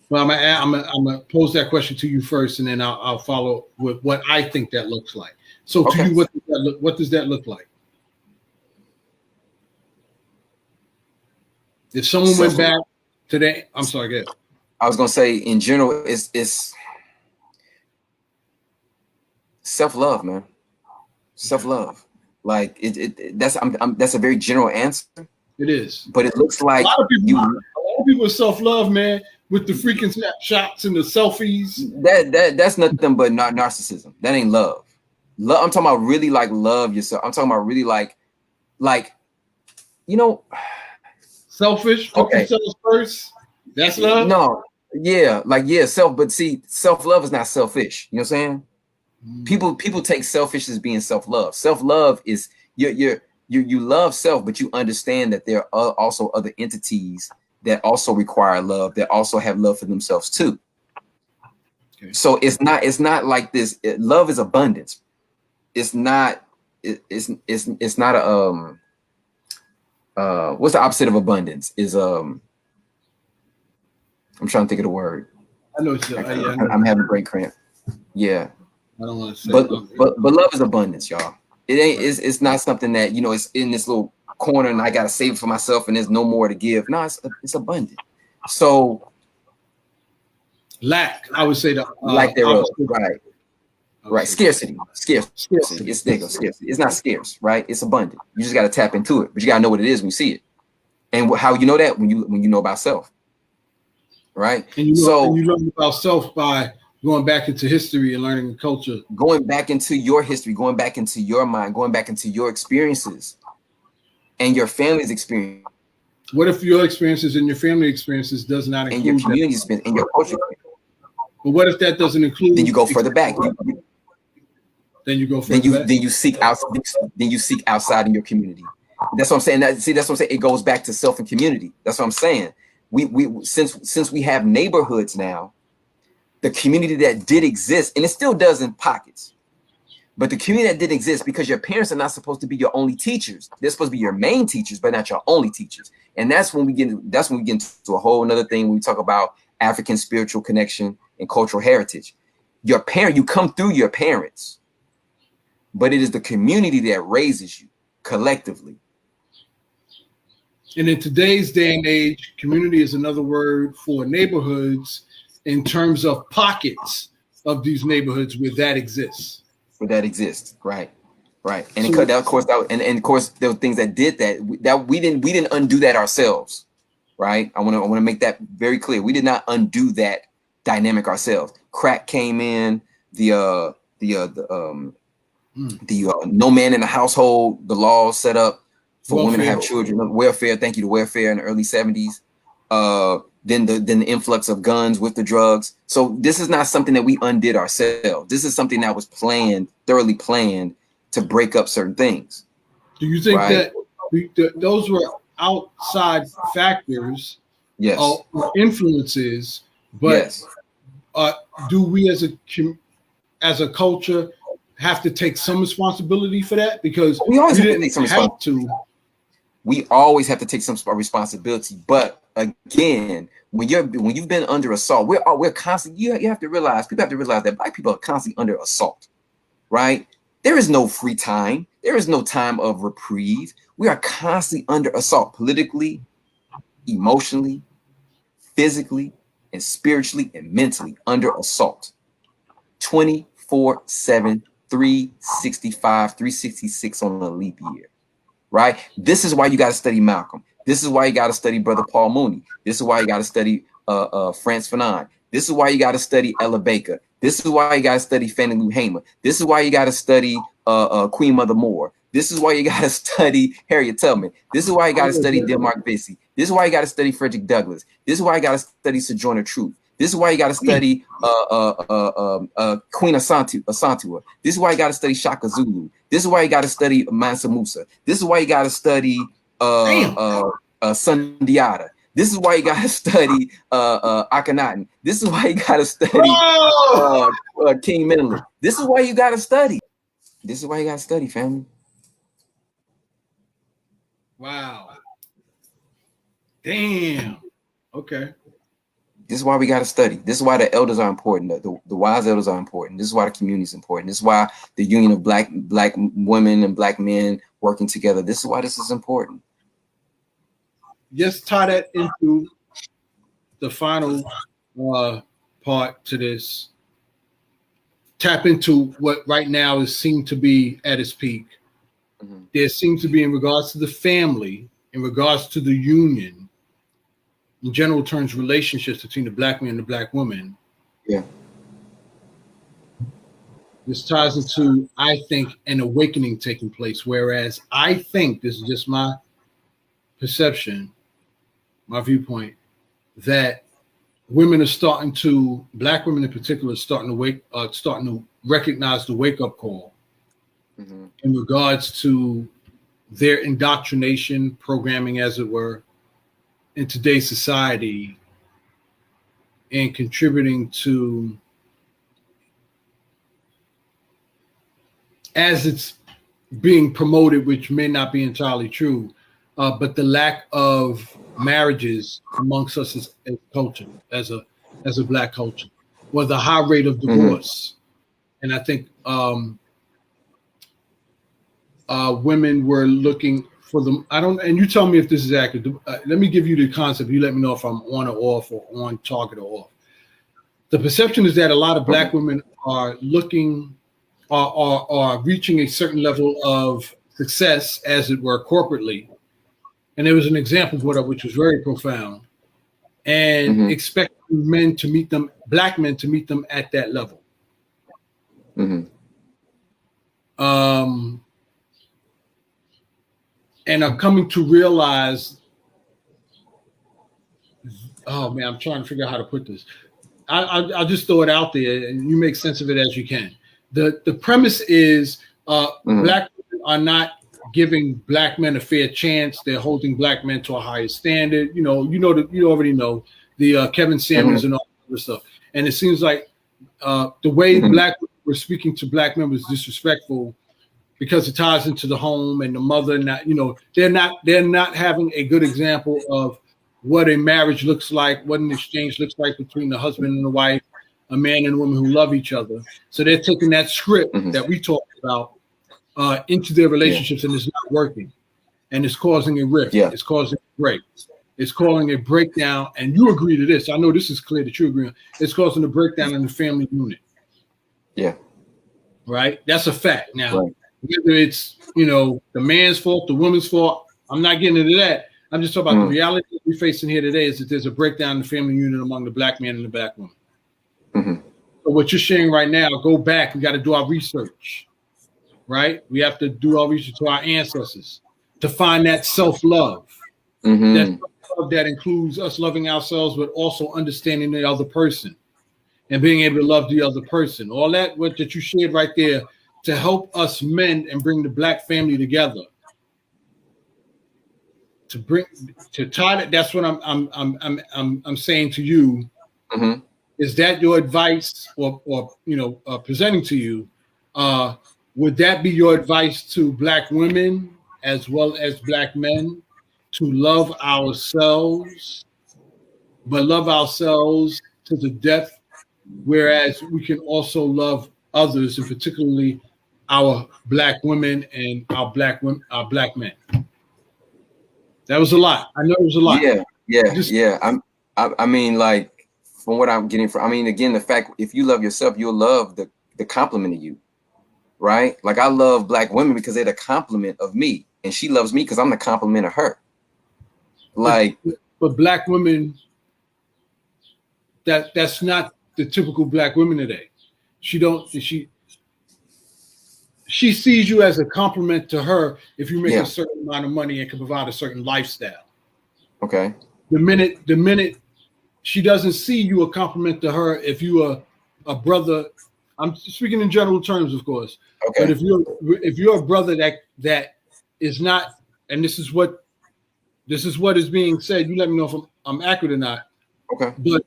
Well, I'm gonna pose that question to you first, and then I'll follow with what I think that looks like. So to you, what does that look like? If someone went back today, I'm sorry, go ahead. I was gonna say, in general, it's self-love, man. Self-love. Like that's a very general answer. It is, but it looks like a lot of people with self-love, man, with the freaking snapshots and the selfies. That's nothing but narcissism. That ain't love. I'm talking about really like love yourself. I'm talking about really like selfish. Put yourselves first. That's love. No, self. But see, self-love is not selfish. You know what I'm saying? People take selfish as being self-love. Self-love is you love self, but you understand that there are also other entities that also require love, that also have love for themselves too. Okay. So it's not like this. Love is abundance. It's not a what's the opposite of abundance? Is I'm trying to think of the word. I know. I'm having a brain cramp. Yeah. I don't want to say. But love is abundance, y'all. It ain't. It's not something that it's in this little corner and I gotta save it for myself and there's no more to give. No, it's abundant. So lack, I would say that lack thereof, right. Right. Scarcity. It's there. Scarcity. It's not scarce, right? It's abundant. You just gotta tap into it, but you gotta know what it is when you see it. And how you know that? When you know about self. Right. And you learn about self by going back into history and learning the culture. Going back into your history, going back into your mind, going back into your experiences and your family's experience. What if your experiences and your family experiences does not include and your community experience and your culture? But what if that doesn't include? Then you go further back. Then you go further back. Then you seek out. Then you seek outside in your community. That's what I'm saying. That's what I'm saying. It goes back to self and community. That's what I'm saying. Since we have neighborhoods now, the community that did exist, and it still does in pockets, but the community that did exist, because your parents are not supposed to be your only teachers. They're supposed to be your main teachers, but not your only teachers. And that's when we get into a whole another thing when we talk about African spiritual connection and cultural heritage. Your parent, you come through your parents, but it is the community that raises you collectively. And in today's day and age, community is another word for neighborhoods in terms of pockets of these neighborhoods where that exists. Right. And so, of course, there were things that did that we didn't undo that ourselves, right? I want to make that very clear. We did not undo that dynamic ourselves. Crack came in, the The no man in the household, the laws set up for Welfare. women to have children, welfare. Thank you to welfare in the early 70s. Then the influx of guns with the drugs. So this is not something that we undid ourselves. This is something that was thoroughly planned to break up certain things. Do you think right? that those were outside factors? Yes. Or influences, but yes. Do we as a culture have to take some responsibility for that? Because we always didn't have to. We always have to take some responsibility. But again, when you've been under assault, we're constantly. You have to realize, people have to realize that Black people are constantly under assault, right? There is no free time. There is no time of reprieve. We are constantly under assault, politically, emotionally, physically, and spiritually and mentally under assault. 24/7, 365, 366 on a leap year, right? This is why you got to study Malcolm. This is why you got to study Brother Paul Mooney. This is why you got to study Frantz Fanon. This is why you got to study Ella Baker. This is why you got to study Fannie Lou Hamer. This is why you got to study Queen Mother Moore. This is why you got to study Harriet Tubman. This is why you got to study Delmark Vesey. This is why you got to study Frederick Douglass. This is why you got to study Sojourner Truth. This is why you got to study Queen Asantewaa. This is why you got to study Shaka Zulu. This is why you got to study Mansa Musa. This is why you got to study Sundiata. This is why you got to study Akhenaten. This is why you got to study King Menelik. This is why you got to study. This is why you got to study, family. Wow. Damn. Okay. This is why we got to study. This is why the elders are important. The wise elders are important. This is why the community is important. This is why the union of black women and Black men working together. This is why this is important. Just tie that into the final part to this. Tap into what right now is seen to be at its peak. Mm-hmm. There seems to be, in regards to the family, in regards to the union, in general terms, relationships between the Black man and the Black woman. Yeah. This ties into, I think, an awakening taking place. Whereas I think, this is just my perception, my viewpoint, that women are starting to, Black women in particular, starting to recognize the wake-up call in regards to their indoctrination, programming, as it were, in today's society, and contributing to, as it's being promoted, which may not be entirely true, but the lack of marriages amongst us as culture, as a Black culture, or the high rate of divorce. And I think women were looking for them. And you tell me if this is accurate. Let me give you the concept. You let me know if I'm on or off, or on target or off. The perception is that a lot of Black women are looking, are reaching a certain level of success, as it were, corporately. And there was an example brought up which was very profound, and expect men to meet them, Black men to meet them at that level. And I'm coming to realize, oh man, I'm trying to figure out how to put this. I'll just throw it out there, and you make sense of it as you can. The premise is Black women are not giving Black men a fair chance. They're holding Black men to a higher standard. You already know the Kevin Samuels and all that stuff. And it seems like the way Black women were speaking to Black men was disrespectful, because it ties into the home and the mother. Not, they're not having a good example of what a marriage looks like, what an exchange looks like between the husband and the wife, a man and a woman who love each other. So they're taking that script that we talked about into their relationships, and it's not working, and it's causing a rift. It's causing a break. It's causing a breakdown. And you agree to this? I know this is clear that you agree. It's causing a breakdown in the family unit. Yeah. Right. That's a fact. Now, whether it's the man's fault, the woman's fault, I'm not getting into that. I'm just talking about the reality that we're facing here today is that there's a breakdown in the family unit among the Black man and the Black woman. So what you're sharing right now, go back. We got to do our research. right? We have to do our research to our ancestors to find that self-love. Mm-hmm. That self-love that includes us loving ourselves, but also understanding the other person and being able to love the other person. All that what that you shared right there to help us mend and bring the Black family together. To tie that. That's what I'm saying to you. Mm-hmm. Is that your advice, or presenting to you? Would that be your advice to Black women as well as Black men to love ourselves, but love ourselves to the depth, whereas we can also love others, and particularly our Black women and our Black men? That was a lot. I know it was a lot. Yeah. I mean, like, from what I'm getting from, I mean, again, the fact, if you love yourself, you'll love the compliment of you, right? Like, I love Black women because they're the compliment of me, and she loves me because I'm the compliment of her. Like, but Black women, that's not the typical Black women today. She sees you as a compliment to her if you make a certain amount of money and can provide a certain lifestyle. Okay. The minute she doesn't see you a compliment to her if you are a brother. I'm speaking in general terms, of course. Okay. But if you're a brother that is not, and this is what is being said, you let me know if I'm accurate or not. Okay. But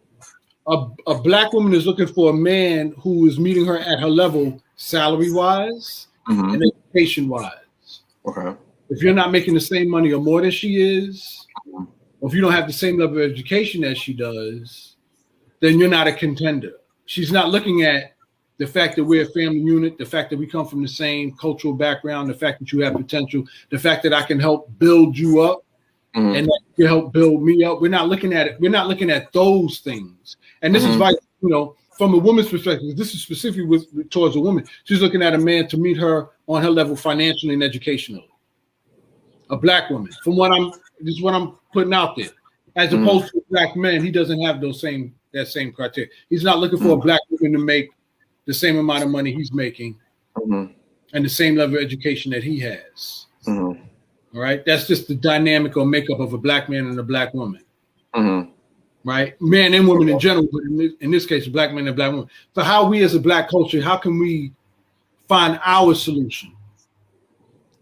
a Black woman is looking for a man who is meeting her at her level, salary wise and education wise. Okay. If you're not making the same money or more than she is, or if you don't have the same level of education as she does, then you're not a contender. She's not looking at the fact that we're a family unit, the fact that we come from the same cultural background, the fact that you have potential, the fact that I can help build you up and that you help build me up. We're not looking at it. We're not looking at those things. And this is like, from a woman's perspective, this is specifically towards a woman. She's looking at a man to meet her on her level financially and educationally. A Black woman, this is what I'm putting out there. As opposed to a Black man, he doesn't have that same criteria. He's not looking for a Black woman to make the same amount of money he's making and the same level of education that he has. All right, that's just the dynamic or makeup of a Black man and a Black woman. Right, man and woman in general, but in this case, a Black man and a Black woman. So how we as a Black culture, how can we find our solution?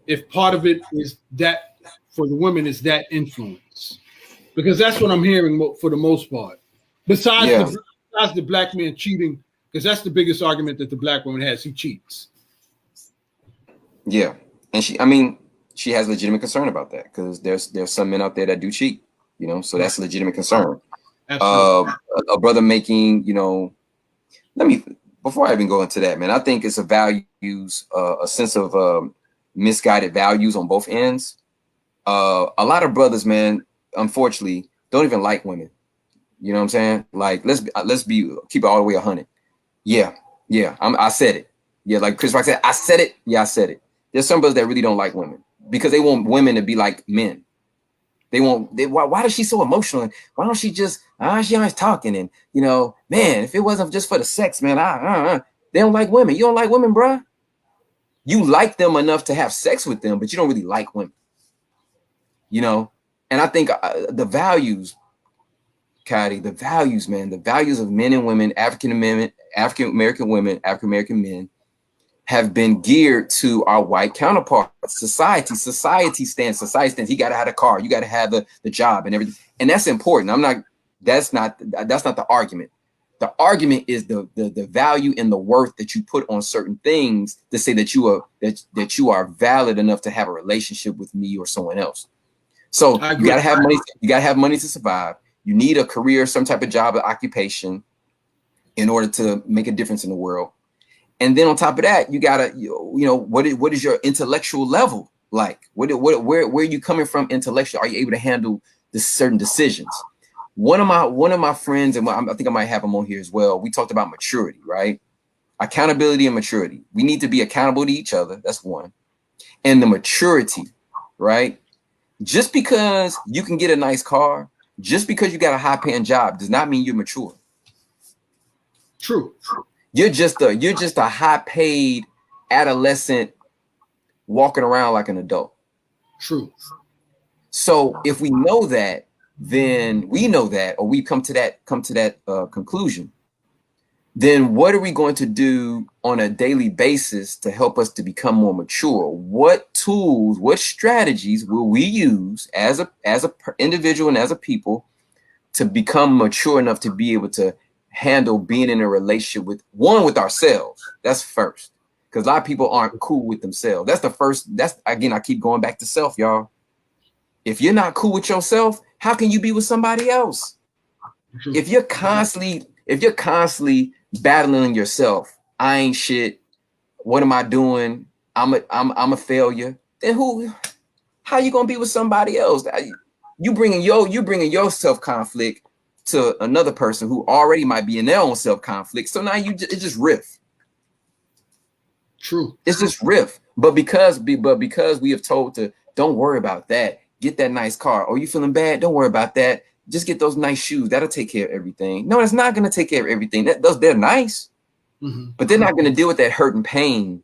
If part of it is that for the women is that influence, because that's what I'm hearing for the most part. Besides the Black man cheating, because that's the biggest argument that the Black woman has. He cheats. Yeah, and she has legitimate concern about that because there's some men out there that do cheat, so that's a legitimate concern. A brother making, before I even go into that, man, I think it's a sense of misguided values on both ends. A lot of brothers, man, unfortunately, don't even like women. You know what I'm saying? Like, let's keep it all the way 100. Yeah. I said it. Yeah, like Chris Rock said, I said it. Yeah, I said it. There's some brothers that really don't like women because they want women to be like men. Why is she so emotional? Why don't she just, she always talking and, man, if it wasn't just for the sex, man, they don't like women. You don't like women, bruh. You like them enough to have sex with them, but you don't really like women. And I think the values, KAYODE, the values of men and women, African American women, African American men, have been geared to our white counterparts. Society stands. You got to have a car. You got to have the job and everything. And that's important. That's not the argument. The argument is the value and the worth that you put on certain things to say that you are valid enough to have a relationship with me or someone else. So you got to have money. You got to have money to survive. You need a career, some type of job or occupation in order to make a difference in the world. And then on top of that, you gotta, what is your intellectual level like? Where are you coming from intellectually? Are you able to handle certain decisions? One of my friends, and I think I might have him on here as well. We talked about maturity, right? Accountability and maturity. We need to be accountable to each other. That's one. And the maturity, right? Just because you can get a nice car, just because you got a high-paying job, does not mean you're mature. True. You're just a high-paid adolescent walking around like an adult. True. So if we know that, then we know that, or we come to that conclusion, then what are we going to do on a daily basis to help us to become more mature? What tools, what strategies will we use as a individual and as a people to become mature enough to be able to handle being in a relationship with ourselves? That's first, because a lot of people aren't cool with themselves. That's the first. That's, again, I keep going back to self, y'all. If you're not cool with yourself, how can you be with somebody else? If you're constantly battling yourself, I ain't shit, what am I doing, I'm a failure, then how you gonna be with somebody else? You bringing your self-conflict to another person who already might be in their own self-conflict. So now it's just riff. True. It's just riff. But because we have told to don't worry about that, get that nice car. Or you feeling bad, don't worry about that. Just get those nice shoes. That'll take care of everything. No, it's not going to take care of everything. They're nice, but they're not going to deal with that hurt and pain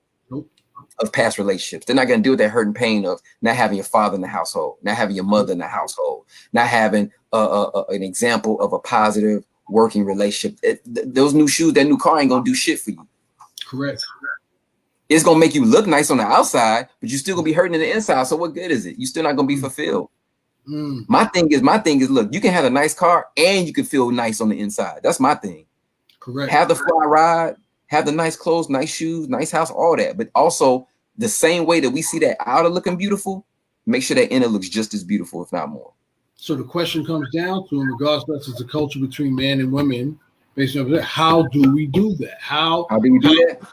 of past relationships. They're not going to deal with that hurt and pain of not having your father in the household, not having your mother in the household, not having an example of a positive working relationship. Those new shoes, that new car ain't going to do shit for you. Correct. It's going to make you look nice on the outside, but you're still going to be hurting in the inside. So what good is it? You're still not going to be fulfilled. My thing is, look, you can have a nice car and you can feel nice on the inside. That's my thing. Correct. Have the fly ride, have the nice clothes, nice shoes, nice house, all that. But also the same way that we see that outer looking beautiful, make sure that inner looks just as beautiful, if not more. So the question comes down to, in regards to the culture between men and women, based on that, how do we do that? How do we do that?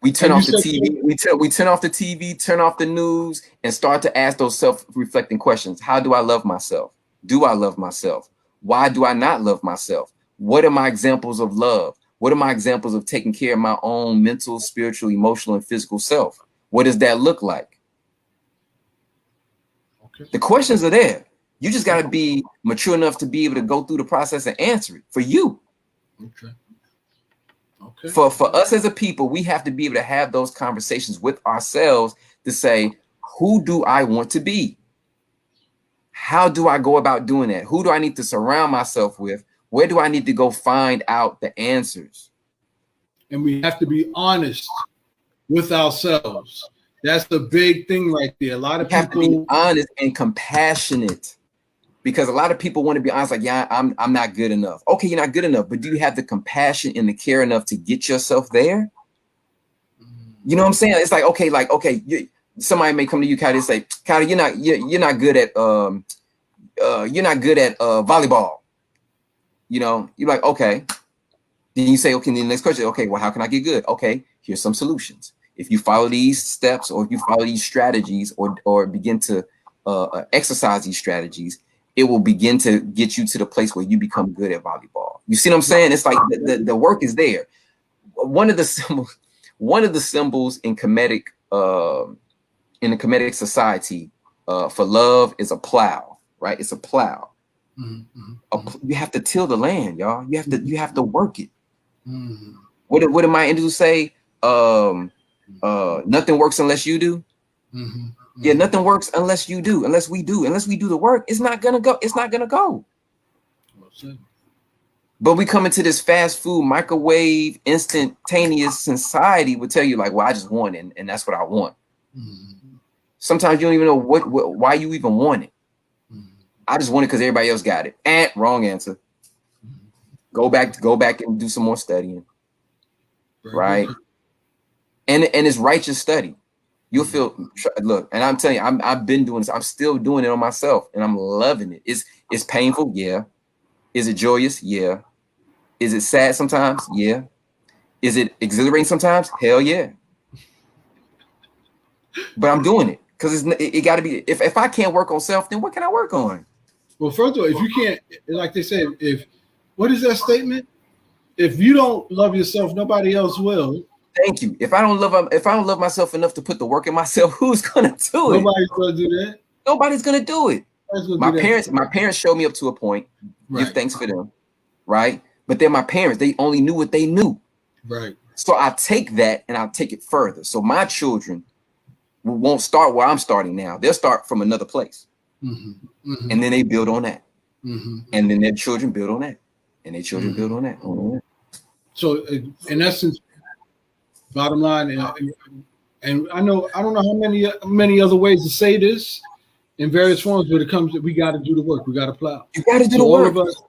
We turn off the TV. We turn off the TV, turn off the news, and start to ask those self-reflecting questions. How do I love myself? Do I love myself? Why do I not love myself? What are my examples of love? What are my examples of taking care of my own mental, spiritual, emotional, and physical self? What does that look like? Okay. The questions are there. You just got to be mature enough to be able to go through the process and answer it for you. Okay. Okay. For us as a people, we have to be able to have those conversations with ourselves to say, who do I want to be? How do I go about doing that? Who do I need to surround myself with? Where do I need to go find out the answers? And we have to be honest with ourselves. That's the big thing right there. A lot of people have to be honest and compassionate, because a lot of people want to be honest, like, yeah, I'm not good enough. Okay, you're not good enough, but do you have the compassion and the care enough to get yourself there? You know what I'm saying? It's like, okay, somebody may come to you, KAYODE, and say, KAYODE, you're not good at volleyball. You know, you're like, okay. Then you say, okay, then the next question, okay, well, how can I get good? Okay, here's some solutions. If you follow these steps, or if you follow these strategies, or begin to exercise these strategies, it will begin to get you to the place where you become good at volleyball. You see what I'm saying? It's like the work is there. One of the symbols in the Kemetic society for love is a plow, right? It's a plow. You have to till the land, y'all. You have to work it. What did my Indians say? Nothing works unless you do. Yeah, nothing works unless you do. Unless we do the work, it's not gonna go. It's not gonna go. But we come into this fast food, microwave, instantaneous society would tell you, like, well, I just want it, and that's what I want. Sometimes you don't even know why you even want it. I just want it because everybody else got it. Wrong answer. Go back and do some more studying. Right? And it's righteous study. You'll feel, look, and I'm telling you, I've been doing this. I'm still doing it on myself, and I'm loving it. It's painful, yeah. Is it joyous? Yeah. Is it sad sometimes? Yeah. Is it exhilarating sometimes? Hell yeah. But I'm doing it because it got to be. If I can't work on self, then what can I work on? Well, first of all, if you can't, like they say, what is that statement? If you don't love yourself, nobody else will. Thank you. If I don't love myself enough to put the work in myself, who's gonna do it? Nobody's gonna do that. Nobody's gonna do it. My parents showed me up to a point. Right. Give thanks for them, right? But they're my parents. They only knew what they knew. Right. So I take that and I'll take it further. So my children won't start where I'm starting now. They'll start from another place. And then they build on that. And then their children build on that. And their children build on that. So in essence, bottom line, and I don't know how many other ways to say this in various forms, but it comes that we got to do the work. We got to plow. You got to do the all work. of us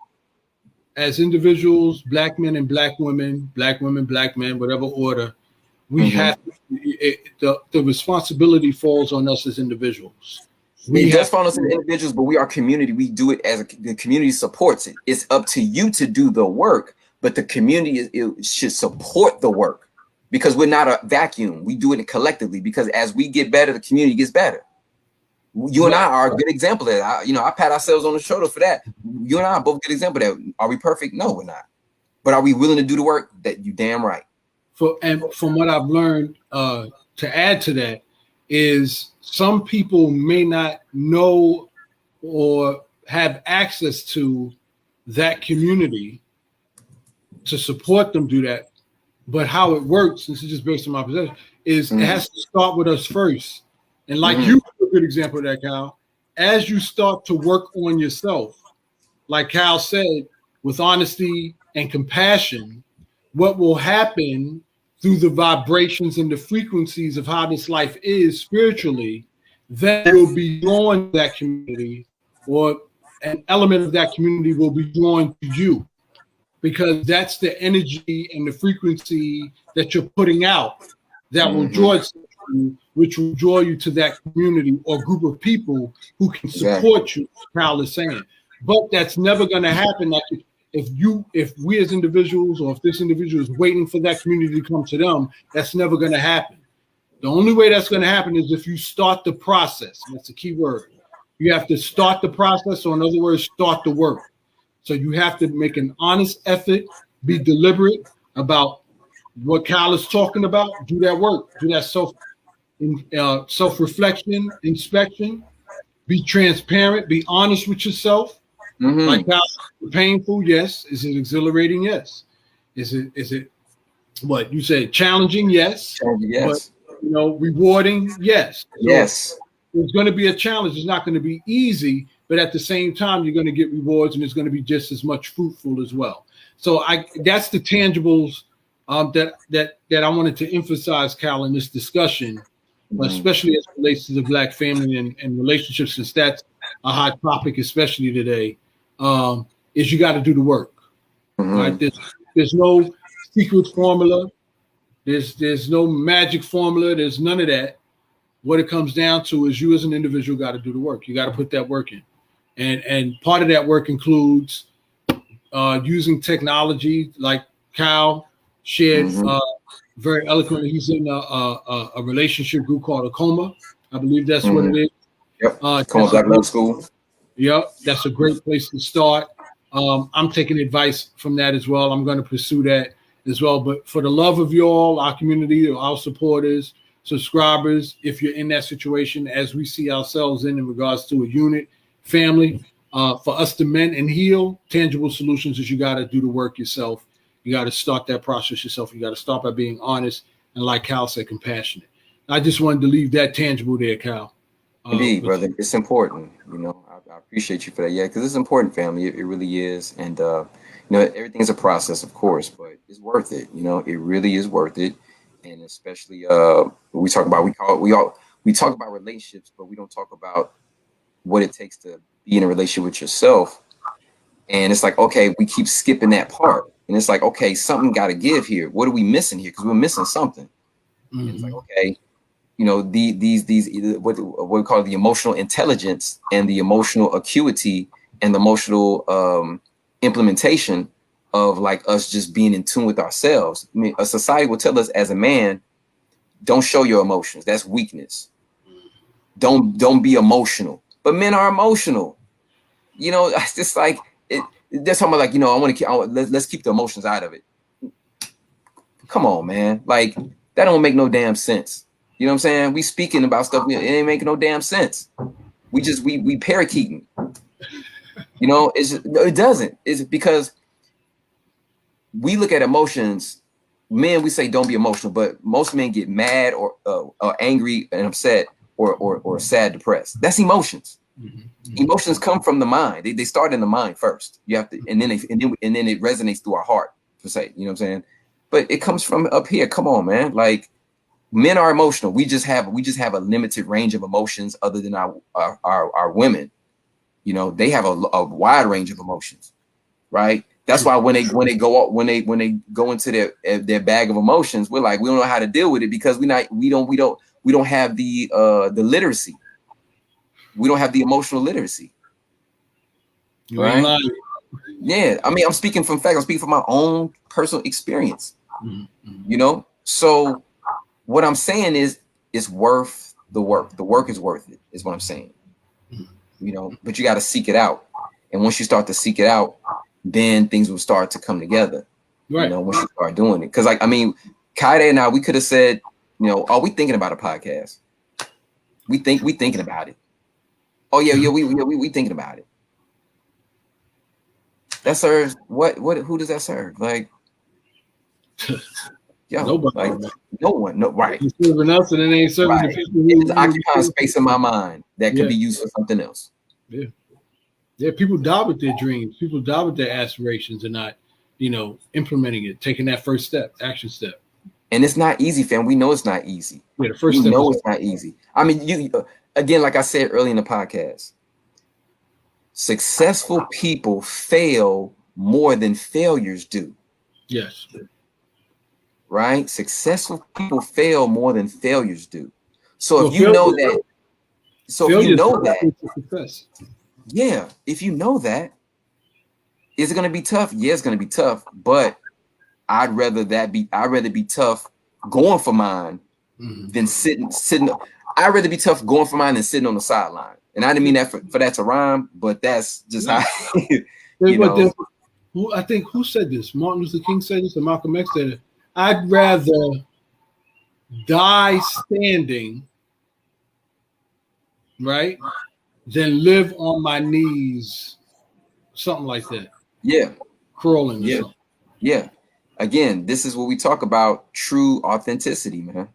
as individuals, black men and black women, black men, whatever order, we have the responsibility falls on us as individuals. It does fall on us as individuals, but we are community. We do it as the community supports it. It's up to you to do the work, but the community it should support the work because we're not a vacuum. We do it collectively because as we get better, the community gets better. You and I are a good example of that. I pat ourselves on the shoulder for that. You and I are both a good example of that. Are we perfect? No, we're not. But are we willing to do the work? That you damn right. And from what I've learned, to add to that is some people may not know or have access to that community to support them do that. But how it works, this is just based on my possession, is it has to start with us first. And like you, a good example of that, Kyle, as you start to work on yourself, like Kyle said, with honesty and compassion, what will happen through the vibrations and the frequencies of how this life is spiritually, then will be drawn to that community, or an element of that community will be drawn to you, because that's the energy and the frequency that you're putting out that will draw you, which will draw you to that community or group of people who can support you, as Kyle is saying. But that's never going to happen. Like if we as individuals, or if this individual is waiting for that community to come to them, that's never going to happen. The only way that's going to happen is if you start the process. That's the key word. You have to start the process, or in other words, start the work. So you have to make an honest effort, be deliberate about what Kyle is talking about. Do that work. Do that self-reflection, inspection. Be transparent. Be honest with yourself. Like Kyle, painful, yes. Is it exhilarating? Yes. Is it what you say? Challenging? Yes. Yes. But, rewarding? Yes. So yes. It's going to be a challenge. It's not going to be easy, but at the same time, you're going to get rewards, and it's going to be just as much fruitful as well. So that's the tangibles that I wanted to emphasize, Cal, in this discussion, especially as it relates to the Black family and relationships, since that's a hot topic, especially today. Is you got to do the work. Right? There's no secret formula. There's no magic formula. There's none of that. What it comes down to is you as an individual got to do the work. You got to put that work in. And part of that work includes using technology, like Kyle shared very eloquently. He's in a relationship group called Acoma. I believe that's what it is. Yep. Acoma Black Love School. Yep, that's a great place to start. I'm taking advice from that as well. I'm going to pursue that as well. But for the love of you all, our community, our supporters, subscribers, if you're in that situation, as we see ourselves in regards to a unit, family, for us to mend and heal, tangible solutions is you got to do the work yourself. You got to start that process yourself. You got to start by being honest and, like Kyle said, compassionate. I just wanted to leave that tangible there, Kyle. Indeed, brother. It's important. I appreciate you for that. Yeah, because it's important, family. It really is. And, everything's a process, of course, but it's worth it. It really is worth it. And especially we talk about, we talk about relationships, but we don't talk about what it takes to be in a relationship with yourself. And it's like, okay, we keep skipping that part. And it's like, okay, something got to give here. What are we missing here? Because we're missing something. And it's like, okay, these what we call the emotional intelligence and the emotional acuity and the emotional implementation of like us just being in tune with ourselves. I mean, a society will tell us as a man, don't show your emotions. That's weakness. Don't be emotional. But men are emotional. It's just like they're talking about like, let's keep the emotions out of it. Come on, man. Like that don't make no damn sense. You know what I'm saying? We speaking about stuff, it ain't making no damn sense. We parakeeting. It doesn't. It's because we look at emotions men, we say don't be emotional, but most men get mad or angry and upset or sad, depressed. That's emotions. Emotions come from the mind. They start in the mind first. You have to, and then it resonates through our heart, per se. You know what I'm saying? But it comes from up here. Come on, man. Like, men are emotional. We just have a limited range of emotions other than our women. You know, they have a wide range of emotions, right? That's why when they go into their bag of emotions, we're like, we don't know how to deal with it because we don't have the literacy. We don't have the emotional literacy. Right? Yeah. I mean, I'm speaking from fact. I'm speaking from my own personal experience. You know, so what I'm saying is it's worth the work. The work is worth it, is what I'm saying. You know, but you got to seek it out. And once you start to seek it out, then things will start to come together. Right. You know, once you start doing it. Because, like, I mean, KAYODE and I, we could have said, you know, are we thinking about a podcast? We thinking about it. Oh yeah, we thinking about it. That serves what? Who does that serve? Like, yo, nobody. Like, no one. No, right. It's serving us, and it ain't serving the people. It's occupying space in my mind that can be used for something else. Yeah. Yeah, people die with their dreams. People die with their aspirations and not, you know, implementing it, taking that first step, action step. And it's not easy, fam. We know it's not easy. Yeah, the first step. It's not easy. I mean, you again, like I said early in the podcast, successful people fail more than failures do. Yes. Right? Successful people fail more than failures do. So if you know that, yeah, if you know that, is it going to be tough? Yeah, it's going to be tough, but I'd rather be tough going for mine than sitting. I'd rather be tough going for mine than sitting on the sideline. And I didn't mean that for that to rhyme, but that's just how, you know. I think who said this? Martin Luther King said this, or Malcolm X said it. I'd rather die standing, right, than live on my knees, something like that. Yeah. Crawling. Yeah. Yeah. Again, this is what we talk about, true authenticity, man.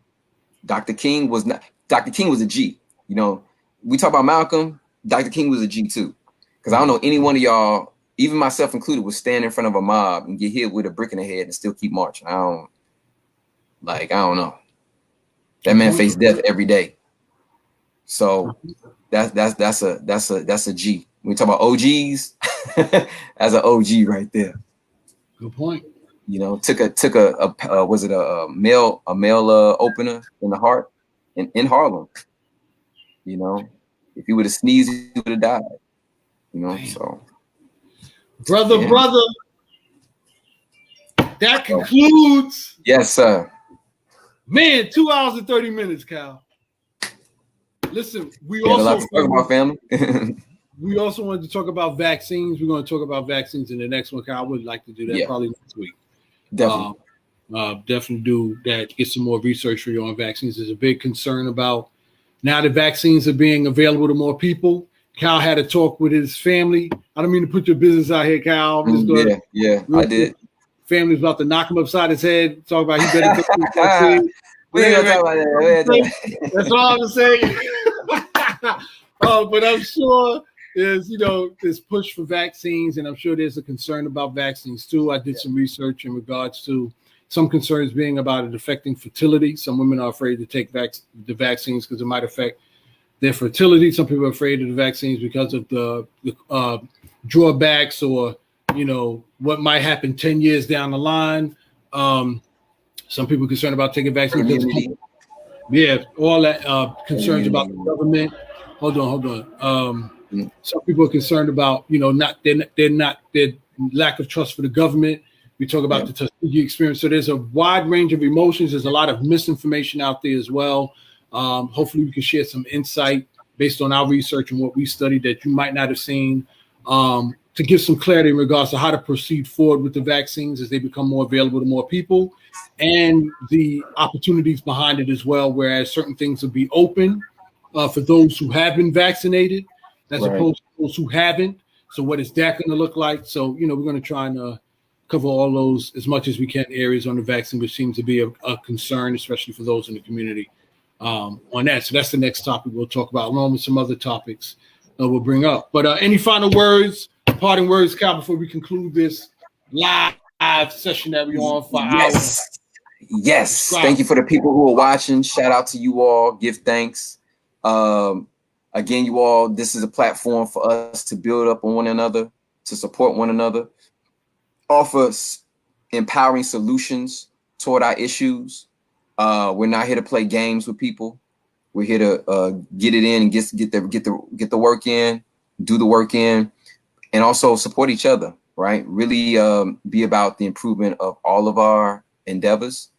Dr. King was a G. You know, we talk about Malcolm, Dr. King was a G too. Because I don't know any one of y'all, even myself included, would stand in front of a mob and get hit with a brick in the head and still keep marching. I don't know. That man faced death every day. So that's a G. When we talk about OGs, that's an OG right there. Good point. You know, took a was it a mail opener in the heart in Harlem. You know, if he would have sneezed, he would have died. You know, so brother, that concludes. Yes, sir. Man, 2 hours and 30 minutes, Cal. Listen, we also a lot to talk about, family. We also wanted to talk about vaccines. We're going to talk about vaccines in the next one. Cal, I would like to do that probably next week. Definitely. Definitely do that. Get some more research for you on vaccines. There's a big concern about now that vaccines are being available to more people. Cal had a talk with his family. I don't mean to put your business out here, Cal. I did. Family's about to knock him upside his head. Talk about he better get this vaccine. We ain't gonna talk about that. That's all I'm saying. But I'm sure there's, you know, this push for vaccines, and I'm sure there's a concern about vaccines too. I did some research in regards to some concerns being about it affecting fertility. Some women are afraid to take the vaccines because it might affect their fertility. Some people are afraid of the vaccines because of the drawbacks or, you know, what might happen 10 years down the line. Some people are concerned about taking vaccines. All that concerns about the government. Hold on. Some people are concerned about, you know, their lack of trust for the government. We talk about the Tuskegee experience. So there's a wide range of emotions. There's a lot of misinformation out there as well. Hopefully we can share some insight based on our research and what we studied that you might not have seen, to give some clarity in regards to how to proceed forward with the vaccines as they become more available to more people, and the opportunities behind it as well, whereas certain things will be open for those who have been vaccinated as opposed to those who haven't. So what is that going to look like? So, you know, we're going to try and cover all those as much as we can areas on the vaccine, which seems to be a concern, especially for those in the community on that. So that's the next topic we'll talk about, along with some other topics we'll bring up. But any final words, parting words, Cal, before we conclude this live session that we're on for hours? Yes. Thank you for the people who are watching. Shout out to you all. Give thanks. Again, you all, this is a platform for us to build up on one another, to support one another, offer empowering solutions toward our issues. We're not here to play games with people. We're here to get it in and get the work in, do the work in, and also support each other. Right? Really be about the improvement of all of our endeavors.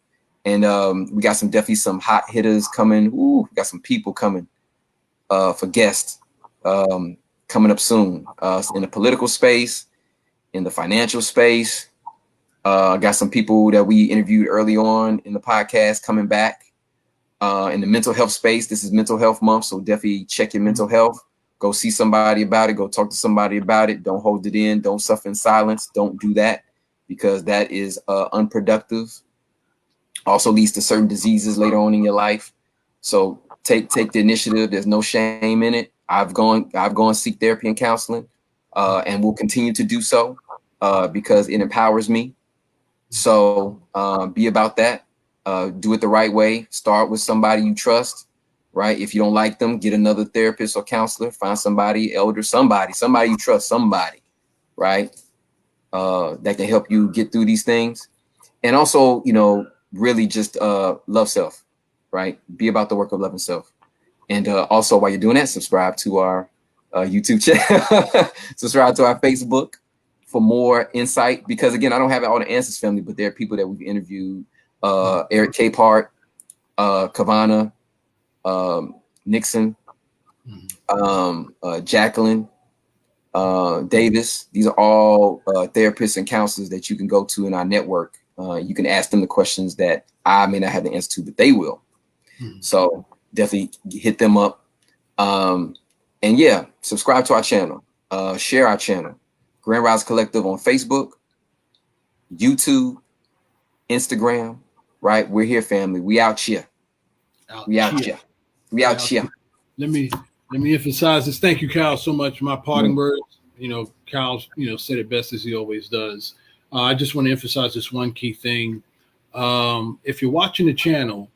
And we got definitely some hot hitters coming. Ooh, we got some people coming for guests coming up soon in the political space, in the financial space. Got some people that we interviewed early on in the podcast coming back in the mental health space. This is Mental Health Month, so definitely check your mental health. Go see somebody about it. Go talk to somebody about it. Don't hold it in. Don't suffer in silence. Don't do that, because that is unproductive. Also leads to certain diseases later on in your life. So take the initiative. There's no shame in it. I've gone seek therapy and counseling, and will continue to do so because it empowers me. So be about that. Do it the right way. Start with somebody you trust. Right? If you don't like them, get another therapist or counselor. Find somebody, elder, somebody you trust, somebody, right? That can help you get through these things. And also, really just love self, right? Be about the work of loving self. And also, while you're doing that, subscribe to our YouTube channel, subscribe to our Facebook for more insight. Because again, I don't have all the answers, family, but there are people that we've interviewed: Eric Capehart, Kavana, Nixon, Jacqueline, Davis. These are all therapists and counselors that you can go to in our network. You can ask them the questions that I may not have the answer to, but they will. So definitely hit them up. And yeah, subscribe to our channel, share our channel, Grand Rise Collective on Facebook, YouTube, Instagram, right? We're here, family. We out here. We out here. We out here. Let me emphasize this. Thank you, Cal, so much. My parting words. Cal, said it best as he always does. I just want to emphasize this one key thing. If you're watching the channel,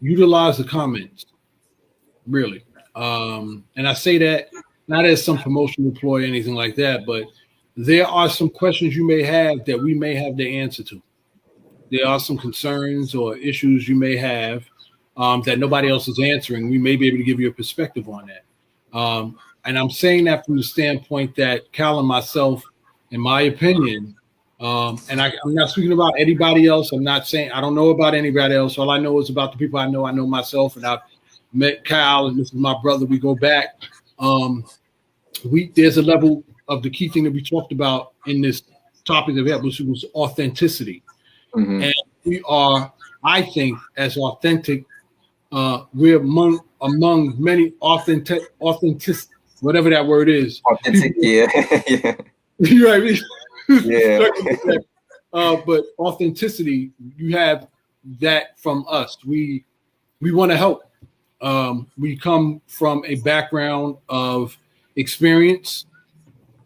utilize the comments. Really. And I say that not as some promotional ploy or anything like that, but there are some questions you may have that we may have the answer to. There are some concerns or issues you may have that nobody else is answering. We may be able to give you a perspective on that. And I'm saying that from the standpoint that Cal and myself, in my opinion, and I'm not speaking about anybody else. I'm not saying I don't know about anybody else. All I know is about the people I know. I know myself, and I've met Cal, and this is my brother. We go back. There's a level of the key thing that we talked about in this topic that we had, which was authenticity. And we are, I think, as authentic. We're among many authentic, whatever that word is. Authentic, yeah. You know what I mean? Yeah. But authenticity, you have that from us. We want to help. We come from a background of experience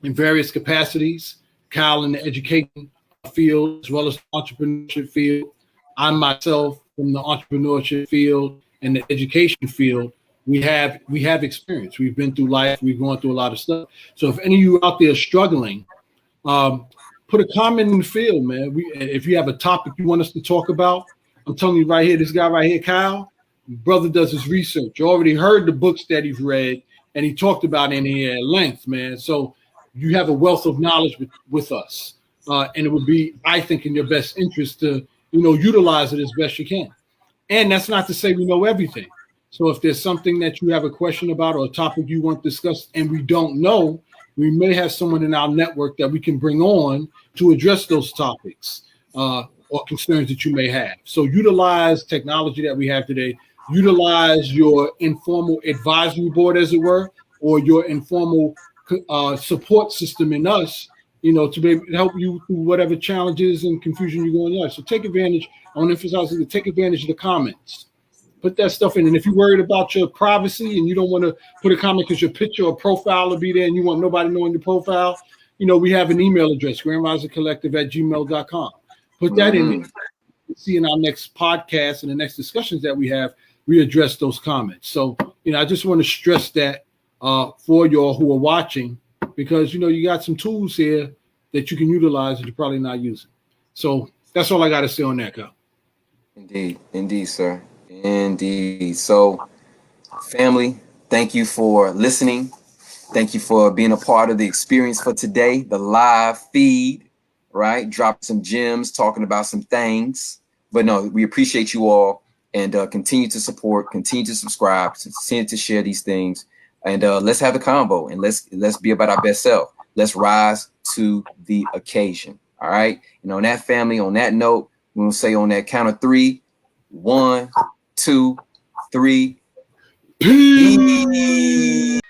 in various capacities. Kyle in the education field as well as the entrepreneurship field. I myself from the entrepreneurship field and the education field. We have experience. We've been through life. We've gone through a lot of stuff. So if any of you out there are struggling, put a comment in the field, man. If you have a topic you want us to talk about, I'm telling you right here, this guy right here, Kyle, brother does his research. You already heard the books that he's read, and he talked about it in here at length, man. So you have a wealth of knowledge with us. And it would be, I think, in your best interest to, utilize it as best you can. And that's not to say we know everything. So if there's something that you have a question about or a topic you want discussed and we don't know, we may have someone in our network that we can bring on to address those topics or concerns that you may have. So utilize technology that we have today. Utilize your informal advisory board, as it were, or your informal support system in us to be able to help you through whatever challenges and confusion you're going in life. So take advantage. I want to emphasize to take advantage of the comments. Put that stuff in. And if you're worried about your privacy and you don't want to put a comment because your picture or profile will be there and you want nobody knowing your profile, we have an email address, grandrisercollective@gmail.com. Put that in there. See in our next podcast and the next discussions that we have, we address those comments. So, I just want to stress that for y'all who are watching, because, you got some tools here that you can utilize that you're probably not using. So that's all I got to say on that, Kyle. Indeed, sir. Indeed. So, family, thank you for listening. Thank you for being a part of the experience for today, the live feed, right? Drop some gems, talking about some things. But no, we appreciate you all, and continue to support, continue to subscribe, continue to share these things, and let's have a combo, and let's be about our best self. Let's rise to the occasion. All right. And on that, family, on that note, we'll say on that count of 3, 1, 2, 3. Peace.